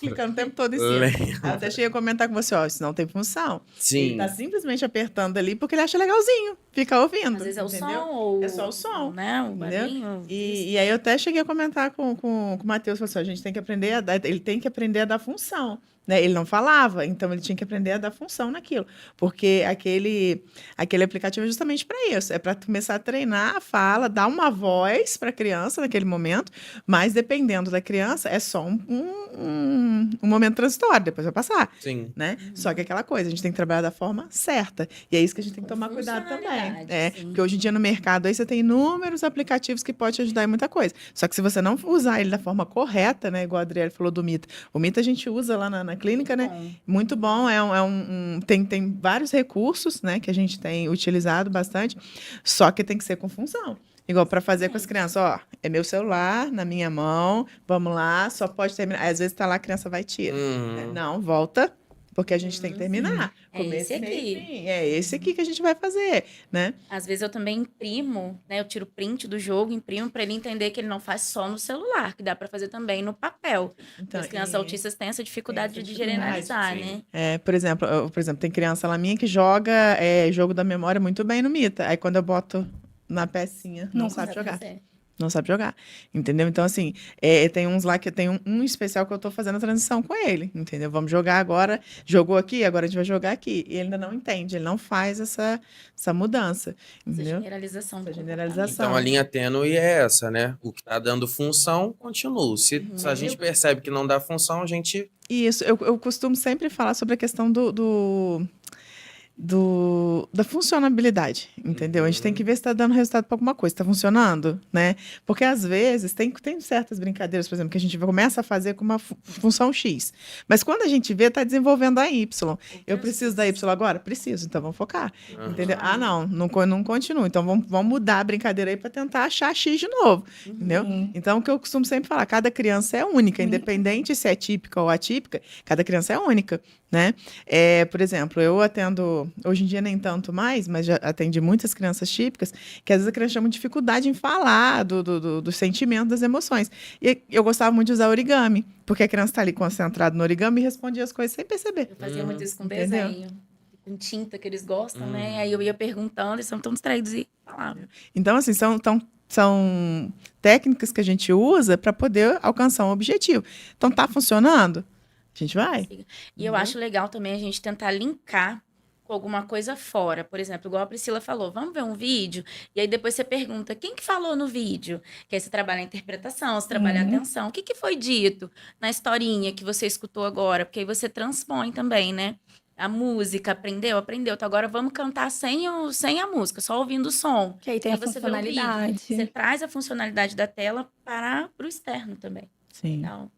Speaker 1: clicando o tempo todo em cima. Aí eu até cheguei a comentar com você, isso não tem função.
Speaker 4: Sim.
Speaker 1: Ele tá simplesmente apertando ali porque ele acha legalzinho, fica ouvindo.
Speaker 2: Às vezes é o
Speaker 1: entendeu?
Speaker 2: som ou...
Speaker 1: É só o som.
Speaker 2: Né? O barulhinho.
Speaker 1: E aí eu até cheguei a comentar com o Matheus, falou assim, a gente tem que aprender ele tem que aprender a dar função. Né? Ele não falava, então ele tinha que aprender a dar função naquilo. Porque aquele aplicativo é justamente para isso. É para começar a treinar a fala, dar uma voz para a criança naquele momento, mas dependendo da criança, é só um momento transitório, depois vai passar.
Speaker 4: Sim.
Speaker 1: Né? Só que aquela coisa, a gente tem que trabalhar da forma certa. E é isso que a gente tem que tomar cuidado também. Porque hoje em dia no mercado aí você tem inúmeros aplicativos que podem te ajudar em muita coisa. Só que se você não usar ele da forma correta, né? Igual a Adriele falou do Mita. O Mita a gente usa lá na na clínica, né?
Speaker 2: Bom.
Speaker 1: Muito bom, tem vários recursos, né, que a gente tem utilizado bastante, só que tem que ser com função. Igual para fazer com as crianças, ó, é meu celular na minha mão, vamos lá, só pode terminar. Às vezes tá lá, a criança vai e tira. Não, volta, porque a gente tem que terminar.
Speaker 2: É esse aqui.
Speaker 1: É esse aqui que a gente vai fazer, né?
Speaker 2: Às vezes eu também imprimo, né? Eu tiro print do jogo, imprimo para ele entender que ele não faz só no celular, que dá para fazer também no papel.
Speaker 1: Então,
Speaker 2: As crianças autistas têm essa dificuldade de generalizar, né?
Speaker 1: Por exemplo, tem criança lá minha que joga jogo da memória muito bem no Mita. Aí quando eu boto na pecinha, não sabe jogar. Não sabe jogar, entendeu? Então, assim, tem uns lá que tem um especial que eu tô fazendo a transição com ele, entendeu? Vamos jogar agora, jogou aqui, agora a gente vai jogar aqui. E ele ainda não entende, ele não faz essa mudança, entendeu?
Speaker 2: Essa
Speaker 1: generalização.
Speaker 4: Então, a linha tênue é essa, né? O que tá dando função, continua. Se a gente percebe que não dá função, a gente...
Speaker 1: Isso, eu costumo sempre falar sobre a questão da funcionabilidade, entendeu? A gente tem que ver se está dando resultado para alguma coisa, está funcionando, né? Porque às vezes tem certas brincadeiras, por exemplo, que a gente começa a fazer com uma função X, mas quando a gente vê, está desenvolvendo a Y. Eu preciso da Y agora? Preciso, então vamos focar, entendeu? Ah, não continua, então vamos mudar a brincadeira aí para tentar achar X de novo, entendeu? Então, o que eu costumo sempre falar, cada criança é única, independente se é típica ou atípica, cada criança é única, né? Por exemplo, eu atendo, hoje em dia nem tanto mais, mas já atendi muitas crianças típicas, que às vezes a criança tinha muita dificuldade em falar do sentimento, das emoções. E eu gostava muito de usar origami, porque a criança está ali concentrada no origami e respondia as coisas sem perceber.
Speaker 2: Eu fazia muito isso com desenho, com tinta que eles gostam, né? Aí eu ia perguntando, eles são tão distraídos e falavam.
Speaker 1: Então, assim, são técnicas que a gente usa para poder alcançar um objetivo. Então, tá funcionando? A gente vai.
Speaker 2: E eu acho legal também a gente tentar linkar com alguma coisa fora. Por exemplo, igual a Priscila falou, vamos ver um vídeo? E aí depois você pergunta, quem que falou no vídeo? Que aí você trabalha a interpretação, você trabalha a atenção. O que foi dito na historinha que você escutou agora? Porque aí você transpõe também, né? A música, aprendeu? Então agora vamos cantar sem a música, só ouvindo o som.
Speaker 3: Que aí tem a funcionalidade.
Speaker 2: Você traz a funcionalidade da tela para o externo também.
Speaker 1: Sim.
Speaker 2: Legal.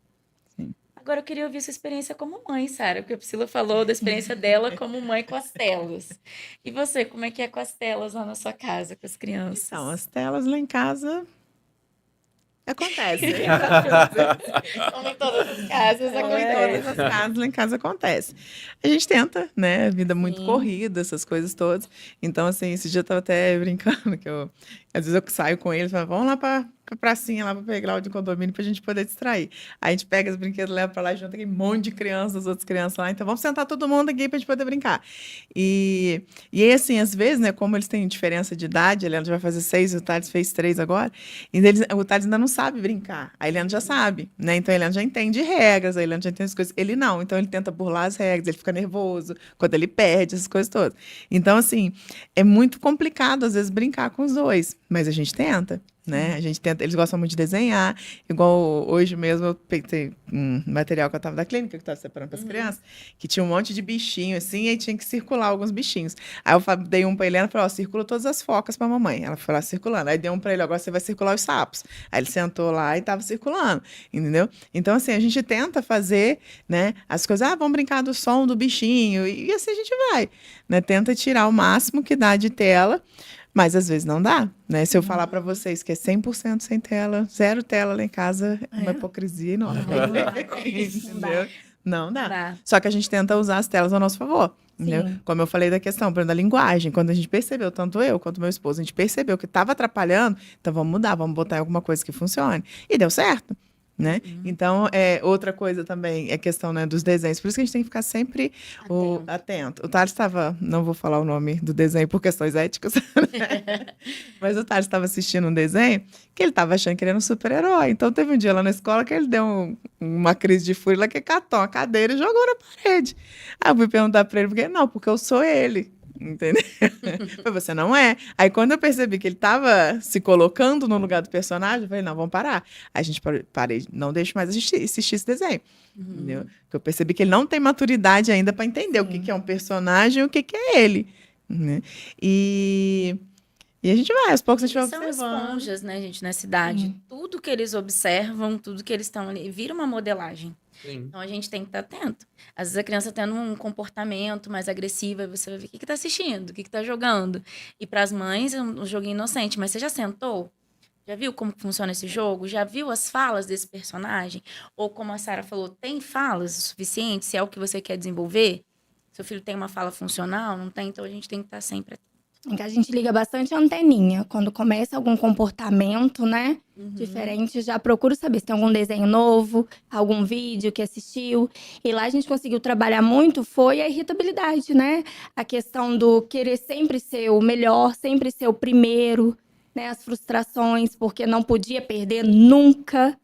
Speaker 2: Agora, eu queria ouvir sua experiência como mãe, Sara, porque a Priscila falou da experiência dela como mãe com as telas. E você, como é que é com as telas lá na sua casa, com as crianças?
Speaker 1: Então, as telas lá em casa acontece.
Speaker 2: Como em todas as casas,
Speaker 1: Como em todas as casas, lá em casa acontece. A gente tenta, né? Vida muito corrida, essas coisas todas. Então, assim, esse dia eu tava até brincando, que às vezes eu saio com eles e falo, vamos lá pra pracinha, lá pra pegar o de condomínio pra gente poder distrair. Aí a gente pega os brinquedos, leva pra lá e junta aquele monte de crianças, as outras crianças lá. Então, vamos sentar todo mundo aqui pra gente poder brincar. E aí, assim, às vezes, né, como eles têm diferença de idade, a Eliana já vai fazer 6, o Thales fez 3 agora, e o Thales ainda não sabe brincar. A Eliana já sabe, né? Então, a Eliana já entende regras, a Eliana já entende as coisas. Ele não, então ele tenta burlar as regras, ele fica nervoso quando ele perde, essas coisas todas. Então, assim, é muito complicado, às vezes, brincar com os dois, mas a gente tenta. Né? A gente tenta, eles gostam muito de desenhar, igual hoje mesmo eu peguei um material que eu estava da clínica, que eu estava separando para as crianças, que tinha um monte de bichinho assim, e aí tinha que circular alguns bichinhos. Aí eu dei um para Helena e falei, circula todas as focas para mamãe. Ela foi lá circulando. Aí dei um para ele, agora você vai circular os sapos. Aí ele sentou lá e estava circulando, entendeu? Então, assim, a gente tenta fazer, né, as coisas, vamos brincar do som do bichinho, e assim a gente vai, né? Tenta tirar o máximo que dá de tela, mas às vezes não dá, né? Se eu falar para vocês que é 100% sem tela, 0 tela lá em casa, é uma hipocrisia enorme. Entendeu? Não dá. Só que a gente tenta usar as telas ao nosso favor. Entendeu? Como eu falei da questão, por exemplo, da linguagem, quando a gente percebeu, tanto eu quanto meu esposo, a gente percebeu que estava atrapalhando, então vamos mudar, vamos botar em alguma coisa que funcione. E deu certo. Né? Então, outra coisa também é a questão, né, dos desenhos. Por isso que a gente tem que ficar sempre atento. O Thales estava, não vou falar o nome do desenho por questões éticas, mas o Thales estava assistindo um desenho que ele estava achando que ele era um super-herói. Então, teve um dia lá na escola que ele deu uma crise de fúria lá, que catou a cadeira e jogou na parede. Aí eu fui perguntar para ele, porque eu sou ele. Entendeu? Você não é. Aí quando eu percebi que ele estava se colocando no lugar do personagem, eu falei, não, vamos parar. Aí a gente parei, não deixo mais assistir esse desenho. Entendeu? Porque eu percebi que ele não tem maturidade ainda para entender o que é um personagem e o que é ele. Né? E a gente vai, aos poucos a gente vai observando.
Speaker 2: São esponjas, né, gente, na cidade. Tudo que eles observam, tudo que eles estão ali, vira uma modelagem.
Speaker 4: Sim.
Speaker 2: Então a gente tem que estar atento. Às vezes a criança tendo um comportamento mais agressivo, aí você vai ver o que tá assistindo, o que tá jogando. E para as mães é um joguinho inocente, mas você já sentou? Já viu como funciona esse jogo? Já viu as falas desse personagem? Ou como a Sara falou, tem falas o suficiente? Se é o que você quer desenvolver? Seu filho tem uma fala funcional? Não tem? Então a gente tem que estar sempre atento.
Speaker 3: Em que a gente liga bastante a anteninha. Quando começa algum comportamento, né, diferente, já procuro saber se tem algum desenho novo, algum vídeo que assistiu. E lá a gente conseguiu trabalhar muito, foi a irritabilidade, né? A questão do querer sempre ser o melhor, sempre ser o primeiro, né? As frustrações, porque não podia perder nunca.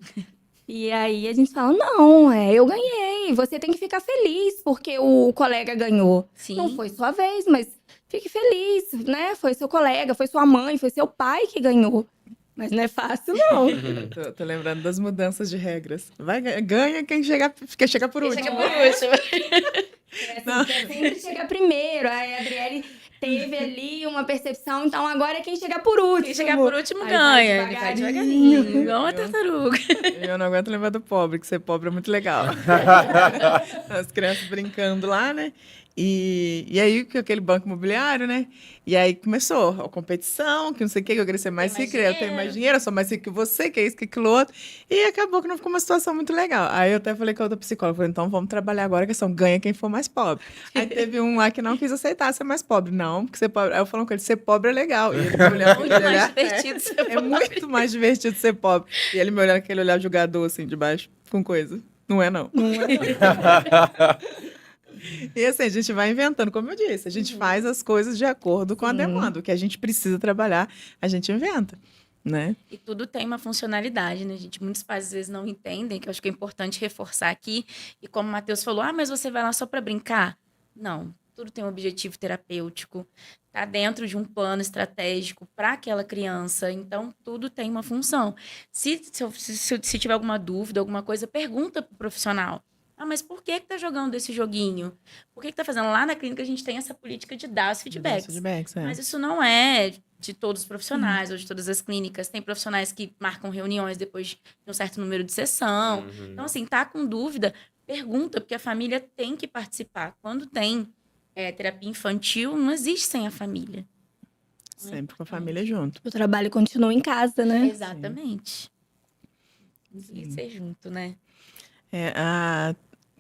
Speaker 3: E aí a gente fala, não, eu ganhei, você tem que ficar feliz porque o colega ganhou.
Speaker 2: Sim.
Speaker 3: Não foi sua vez, mas fique feliz, né? Foi seu colega, foi sua mãe, foi seu pai que ganhou. Mas não é fácil, não.
Speaker 1: Tô lembrando das mudanças de regras. Ganha quem chega por último.
Speaker 2: Chega por último.
Speaker 3: Sempre chega primeiro. Aí a Adriele teve ali uma percepção, então agora é quem chegar por último.
Speaker 2: Quem chegar por último
Speaker 3: Aí
Speaker 2: ganha.
Speaker 3: vai
Speaker 2: Ele vai
Speaker 3: devagarinho.
Speaker 2: devagarinho, igual uma tartaruga.
Speaker 1: Eu não aguento lembrar do pobre, que ser pobre é muito legal. As crianças brincando lá, né? E aí, com aquele banco imobiliário, né? E aí começou a competição, que não sei o que eu queria ser mais rica, eu tenho mais dinheiro, eu sou mais rica que você, que é isso, que aquilo outro. E acabou que não ficou uma situação muito legal. Aí eu até falei com a outra psicóloga, falei, então vamos trabalhar agora a questão, ganha quem for mais pobre. Aí teve um lá que não quis aceitar ser mais pobre. Não, porque ser pobre... Aí eu falando com ele, ser pobre é legal. E ele me olhando,
Speaker 2: Muito mais divertido ser pobre.
Speaker 1: É muito mais divertido ser pobre. E ele me olhando com aquele olhar jogador, assim, de baixo, com coisa. Não é, não.
Speaker 3: Não é?
Speaker 1: E assim, a gente vai inventando, como eu disse, a gente faz as coisas de acordo com a demanda. O que a gente precisa trabalhar, a gente inventa, né?
Speaker 2: E tudo tem uma funcionalidade, né, gente? Muitos pais às vezes não entendem, que eu acho que é importante reforçar aqui. E como o Matheus falou, mas você vai lá só para brincar? Não, tudo tem um objetivo terapêutico, tá dentro de um plano estratégico para aquela criança. Então, tudo tem uma função. Se tiver alguma dúvida, alguma coisa, pergunta pro profissional. Mas por que tá jogando esse joguinho? Por que tá fazendo? Lá na clínica a gente tem essa política de dar os feedbacks. Mas isso não é de todos os profissionais ou de todas as clínicas. Tem profissionais que marcam reuniões depois de um certo número de sessão. Então, assim, tá com dúvida, pergunta, porque a família tem que participar. Quando tem terapia infantil, não existe sem a família.
Speaker 1: Sempre com a família junto.
Speaker 3: O trabalho continua em casa, né?
Speaker 2: Exatamente. Tem que ser junto, né?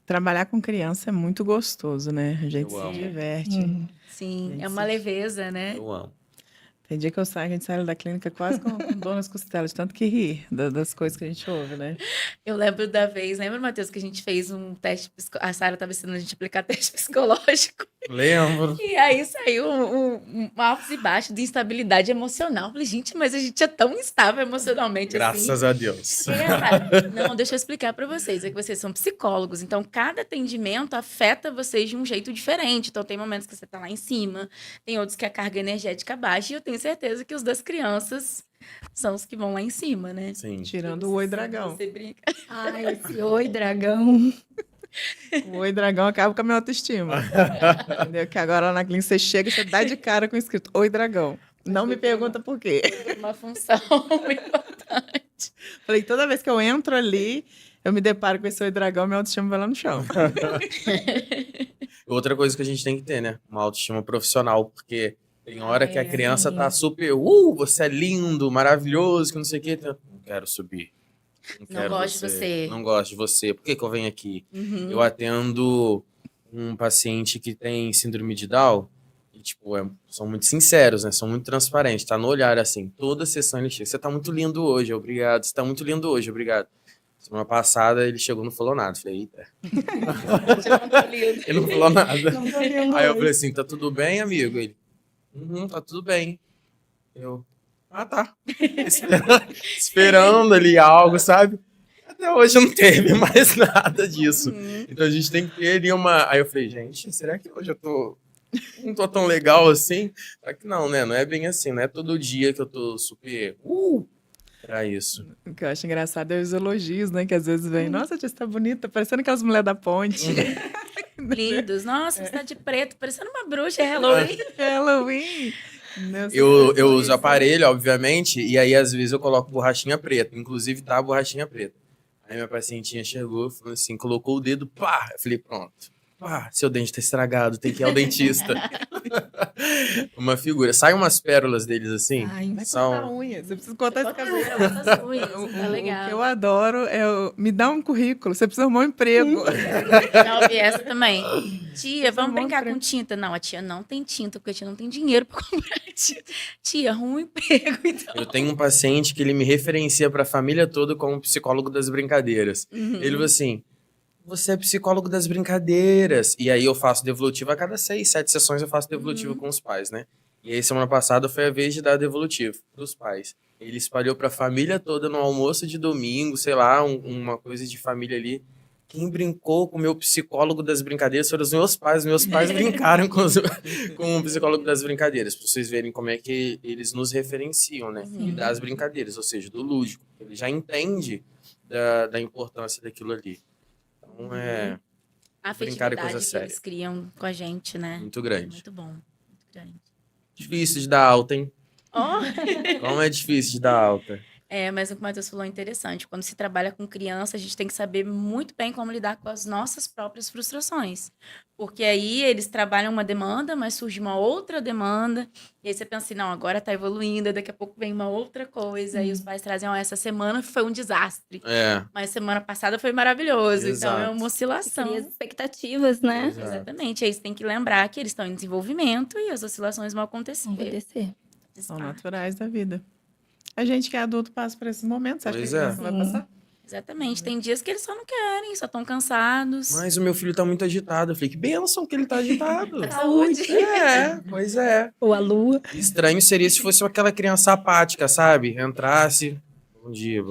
Speaker 1: Trabalhar com criança é muito gostoso, né? A gente
Speaker 4: Eu amo.
Speaker 1: se diverte.
Speaker 2: Sim, é uma leveza, né?
Speaker 4: Eu amo.
Speaker 1: Tem dia que eu saio, a gente sai da clínica quase com dor nas costelas, de tanto que rir das coisas que a gente ouve, né?
Speaker 2: Eu lembro da vez, lembra, Matheus, que a gente fez um teste, a Sara estava ensinando a gente a aplicar teste psicológico.
Speaker 4: Lembro.
Speaker 2: E aí saiu um altos e baixos de instabilidade emocional. Eu falei, gente, mas a gente é tão instável emocionalmente
Speaker 4: Graças
Speaker 2: assim.
Speaker 4: a Deus.
Speaker 2: Não, deixa eu explicar para vocês. É que vocês são psicólogos, então cada atendimento afeta vocês de um jeito diferente. Então tem momentos que você tá lá em cima, tem outros que a carga energética baixa, e eu tenho certeza que os das crianças são os que vão lá em cima, né?
Speaker 4: Sim.
Speaker 1: Tirando o Oi Dragão.
Speaker 2: Você brinca.
Speaker 3: Ai, esse Oi Dragão.
Speaker 1: O Oi Dragão acaba com a minha autoestima. Entendeu? Que agora lá na clínica você chega e você dá de cara com o escrito Oi Dragão. Não me pergunta por quê.
Speaker 2: Uma função muito importante.
Speaker 1: Falei, toda vez que eu entro ali, eu me deparo com esse Oi Dragão, minha autoestima vai lá no chão.
Speaker 4: Outra coisa que a gente tem que ter, né? Uma autoestima profissional, porque tem hora que a criança tá super, você é lindo, maravilhoso, que não sei o quê. Não quero subir.
Speaker 2: Não gosto de você.
Speaker 4: Não gosto de você. Por que eu venho aqui? Eu atendo um paciente que tem síndrome de Down e, tipo, são muito sinceros, né? São muito transparentes. Tá no olhar, assim. Toda sessão ele chega. Você tá muito lindo hoje, obrigado. Você tá muito lindo hoje, obrigado. Semana passada ele chegou e não falou nada. Falei, eita. Ele não falou nada. Aí eu falei assim, tá tudo bem, amigo? Ele, tá tudo bem. Eu, tá. Esperando ali algo, sabe? Até hoje não teve mais nada disso. Então a gente tem que ter ali uma... Aí eu falei, gente, será que hoje eu não tô tão legal assim? Só que não, né? Não é bem assim. Não é todo dia que eu tô super... pra isso.
Speaker 1: O que eu acho engraçado é os elogios, né? Que às vezes vem, nossa, tia, você tá bonita, parecendo aquelas mulheres da ponte.
Speaker 2: Lindos. Nossa, você tá de preto, parecendo uma bruxa, é Halloween.
Speaker 1: Halloween.
Speaker 4: Eu uso aparelho, obviamente, e aí às vezes eu coloco borrachinha preta. Inclusive tá a borrachinha preta. Aí minha pacientinha chegou, falou assim, colocou o dedo, pá! Eu falei, pronto. Pá, seu dente tá estragado, tem que ir ao dentista. Uma figura. Saem umas pérolas deles assim.
Speaker 1: Ai, vai
Speaker 4: são...
Speaker 1: cortar a unha. Você precisa cortar esse cabelo.
Speaker 2: As unhas, tá
Speaker 1: O
Speaker 2: legal.
Speaker 1: que eu adoro é me dá um currículo. Você precisa arrumar um emprego.
Speaker 2: Não, vi essa também. Tia, vamos
Speaker 1: arrumar um
Speaker 2: brincar
Speaker 1: emprego.
Speaker 2: com tinta. Não, a tia não tem tinta, porque a tia não tem dinheiro pra comprar tinta. Tia, arruma um emprego, então.
Speaker 4: Eu tenho um paciente que ele me referencia pra família toda como psicólogo das brincadeiras. Ele falou assim, você é psicólogo das brincadeiras. E aí eu faço devolutivo a cada 6, 7 sessões eu faço devolutivo com os pais, né? E aí semana passada foi a vez de dar devolutivo pros pais. Ele espalhou pra família toda no almoço de domingo, sei lá, uma coisa de família ali. Quem brincou com o meu psicólogo das brincadeiras foram os meus pais. Meus pais brincaram com o psicólogo das brincadeiras. Pra vocês verem como é que eles nos referenciam, né? E das brincadeiras, ou seja, do lúdico. Ele já entende da importância daquilo ali. Então,
Speaker 2: A
Speaker 4: brincar é
Speaker 2: afetividade
Speaker 4: coisa
Speaker 2: que
Speaker 4: séria.
Speaker 2: eles criam com a gente, né?
Speaker 4: Muito grande.
Speaker 2: Muito bom. Muito grande.
Speaker 4: Difícil de dar alta, hein?
Speaker 2: Ó!
Speaker 4: Como é difícil de dar alta.
Speaker 2: Mas o que o Matheus falou é interessante. Quando se trabalha com criança, a gente tem que saber muito bem como lidar com as nossas próprias frustrações. Porque aí eles trabalham uma demanda, mas surge uma outra demanda. E aí você pensa assim, não, agora tá evoluindo, daqui a pouco vem uma outra coisa. Aí os pais trazem, ó, essa semana foi um desastre. Mas semana passada foi maravilhoso.
Speaker 4: Exato.
Speaker 2: Então é uma oscilação.
Speaker 3: Cria as expectativas, né?
Speaker 4: Exato.
Speaker 2: Exatamente. Aí você tem que lembrar que eles estão em desenvolvimento e as oscilações vão acontecer.
Speaker 3: Vão obedecer.
Speaker 1: São naturais da vida. A gente que é adulto passa por esses momentos. Você acha
Speaker 4: Pois
Speaker 1: que a
Speaker 4: é.
Speaker 1: criança vai passar?
Speaker 2: Exatamente. Tem dias que eles só não querem, só estão cansados.
Speaker 4: Mas o meu filho tá muito agitado. Eu falei, que bênção que ele tá agitado.
Speaker 2: Saúde.
Speaker 4: Pois é.
Speaker 3: Ou a lua.
Speaker 4: Estranho seria se fosse aquela criança apática, sabe? Entrasse, bom dia,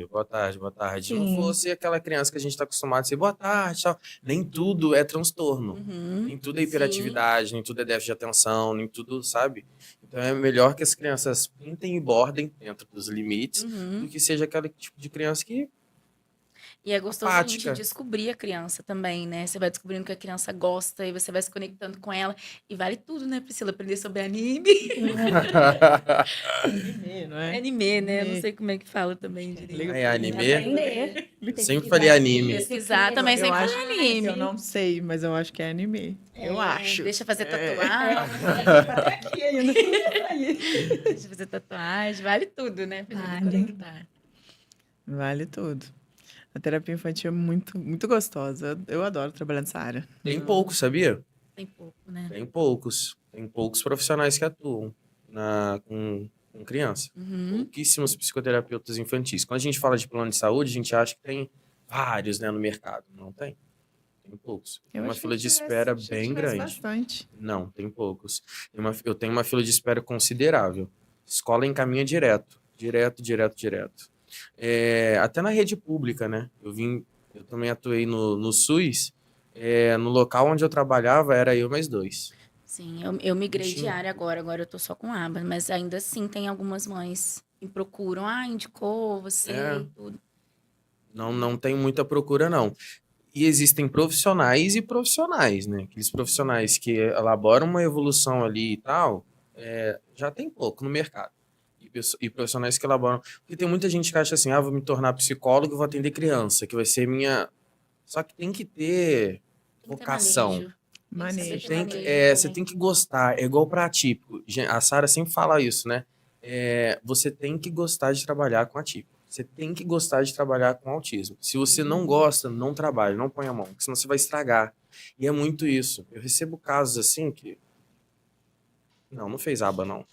Speaker 4: boa tarde, boa tarde.
Speaker 3: Sim.
Speaker 4: Não fosse aquela criança que a gente tá acostumado a dizer boa tarde, tchau. Nem tudo é transtorno. Nem tudo é hiperatividade, nem tudo é déficit de atenção, nem tudo, sabe? Então é melhor que as crianças pintem e bordem dentro dos limites do que seja aquele tipo de criança que
Speaker 2: E é gostoso a gente
Speaker 4: apática.
Speaker 2: descobrir a criança também, né? Você vai descobrindo que a criança gosta e você vai se conectando com ela. E vale tudo, né, Priscila? Aprender sobre anime.
Speaker 1: Não é?
Speaker 2: Anime, né? Eu
Speaker 1: Anime.
Speaker 2: não sei como é que fala também direito.
Speaker 4: É anime.
Speaker 3: Aprender.
Speaker 4: Sempre falei anime.
Speaker 2: Pesquisar também
Speaker 1: Eu
Speaker 2: sempre
Speaker 1: acho
Speaker 2: fala anime.
Speaker 1: Eu não sei, mas eu acho que é anime. Eu acho.
Speaker 2: Deixa fazer tatuagem.
Speaker 3: Aqui ainda.
Speaker 2: Deixa fazer tatuagem. Vale tudo, né? Pra gente
Speaker 3: Vale.
Speaker 2: conectar.
Speaker 1: Vale tudo. A terapia infantil é muito, muito gostosa. Eu adoro trabalhar nessa área.
Speaker 4: Tem poucos, sabia?
Speaker 2: Tem pouco, né?
Speaker 4: Tem poucos. Tem poucos profissionais que atuam com criança. Pouquíssimos psicoterapeutas infantis. Quando a gente fala de plano de saúde, a gente acha que tem vários, né, no mercado. Não tem. Tem poucos. Tem uma
Speaker 1: acho que
Speaker 4: fila de
Speaker 1: tivesse-
Speaker 4: espera
Speaker 1: achei que
Speaker 4: bem
Speaker 1: tivesse
Speaker 4: grande.
Speaker 1: bastante.
Speaker 4: Não, tem poucos. Eu tenho uma fila de espera considerável. Escola encaminha direto. Direto. Até na rede pública, né? Eu também atuei no SUS. No local onde eu trabalhava, era eu mais 2.
Speaker 2: Sim, eu migrei de
Speaker 4: Tinha.
Speaker 2: área agora eu tô só com aba, mas ainda assim tem algumas mães que procuram, indicou você e tudo.
Speaker 4: Não tem muita procura, não. E existem profissionais e profissionais, né? Aqueles profissionais que elaboram uma evolução ali e tal, já tem pouco no mercado. E profissionais que elaboram... Porque tem muita gente que acha assim, vou me tornar psicólogo e vou atender criança, que vai ser minha... Só que tem que ter
Speaker 2: Tem que ter
Speaker 4: vocação.
Speaker 2: manejo.
Speaker 1: Manejo.
Speaker 4: Você tem que gostar, é igual para atípico. A Sara sempre fala isso, né? Você tem que gostar de trabalhar com atípico. Você tem que gostar de trabalhar com autismo. Se você não gosta, não trabalhe, não põe a mão, porque senão você vai estragar. E é muito isso. Eu recebo casos assim que... Não fez aba, não.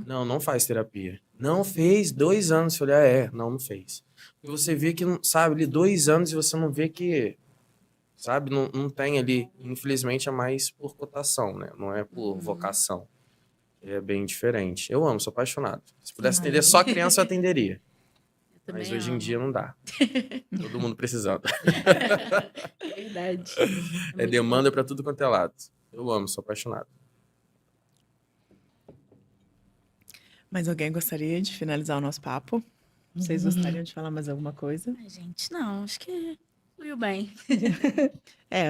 Speaker 4: Não faz terapia. Não fez 2 anos. Eu falei, não fez. E você vê que, sabe, ali 2 anos e você não vê que... Sabe, não tem ali, infelizmente é mais por cotação, né? Não é por vocação. É bem diferente. Eu amo, sou apaixonado. Se pudesse atender só criança, eu atenderia.
Speaker 2: Eu
Speaker 4: Mas
Speaker 2: também
Speaker 4: hoje em
Speaker 2: amo.
Speaker 4: dia não dá. Todo mundo precisando.
Speaker 2: Verdade.
Speaker 4: É demanda pra tudo quanto é lado. Eu amo, sou apaixonado.
Speaker 1: Mas alguém gostaria de finalizar o nosso papo? Vocês gostariam de falar mais alguma coisa?
Speaker 2: Ai, gente, não, acho que fluiu bem.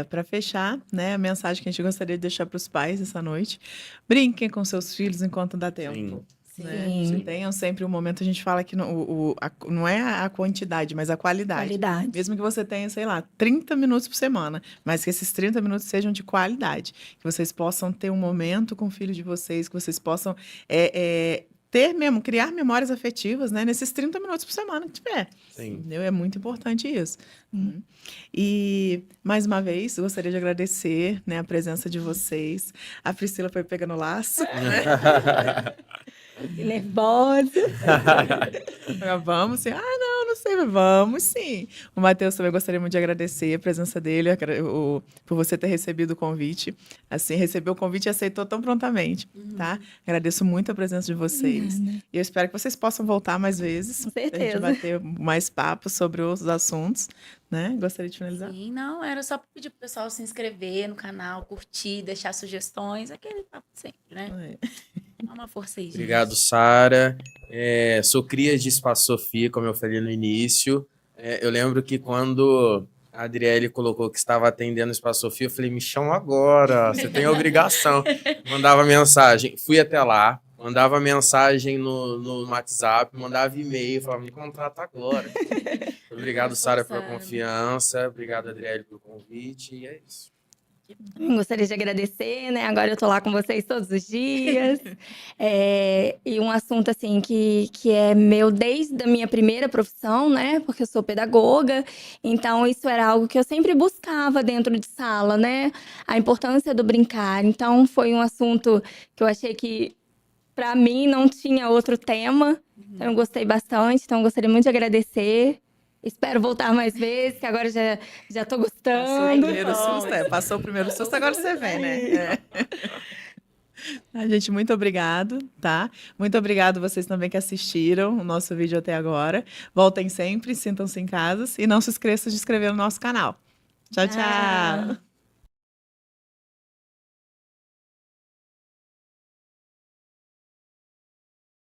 Speaker 1: Para fechar, né, a mensagem que a gente gostaria de deixar para os pais essa noite: brinquem com seus filhos enquanto dá tempo. Né? Que tenham sempre um momento, a gente fala que não é a quantidade, mas a qualidade. Mesmo que você tenha, sei lá, 30 minutos por semana, mas que esses 30 minutos sejam de qualidade. Que vocês possam ter um momento com o filho de vocês, que vocês possam criar memórias afetivas, né, nesses 30 minutos por semana que tiver.
Speaker 4: Sim.
Speaker 1: Entendeu? É muito importante isso. E, mais uma vez, gostaria de agradecer, né, a presença de vocês. A Priscila foi pegando laço.
Speaker 3: Nervosa.
Speaker 1: Vamos sim. Não sei, mas vamos sim. O Matheus também gostaria muito de agradecer a presença dele, por você ter recebido o convite. Assim, recebeu o convite e aceitou tão prontamente, tá? Agradeço muito a presença de vocês. E eu espero que vocês possam voltar mais vezes.
Speaker 3: Com certeza.
Speaker 1: A gente bater mais papos sobre outros assuntos, né? Gostaria de finalizar?
Speaker 2: Sim, não, era só pedir pro pessoal se inscrever no canal, curtir, deixar sugestões, aquele papo sempre, né? Dá uma força aí, gente.
Speaker 4: Obrigado, Sara. Sou cria de Espaço Sofia, como eu falei no início. Eu lembro que quando a Adriele colocou que estava atendendo o Espaço Sofia, eu falei, me chama agora, você tem obrigação. Mandava mensagem, fui até lá, mandava mensagem no WhatsApp, mandava e-mail, falava, me contrata agora. Obrigado, Sara, pela confiança, obrigado, Adriele, pelo convite, e é isso.
Speaker 3: Gostaria de agradecer, né? Agora eu tô lá com vocês todos os dias. E um assunto, assim, que é meu desde a minha primeira profissão, né? Porque eu sou pedagoga. Então, isso era algo que eu sempre buscava dentro de sala, né? A importância do brincar. Então, foi um assunto que eu achei que, para mim, não tinha outro tema. Então, eu gostei bastante. Então, eu gostaria muito de agradecer. Espero voltar mais vezes, que agora já tô gostando.
Speaker 1: Passou o primeiro susto, agora você vem, né? Gente, muito obrigado, tá? Muito obrigado vocês também que assistiram o nosso vídeo até agora. Voltem sempre, sintam-se em casa e não se esqueçam de se inscrever no nosso canal. Tchau, tchau!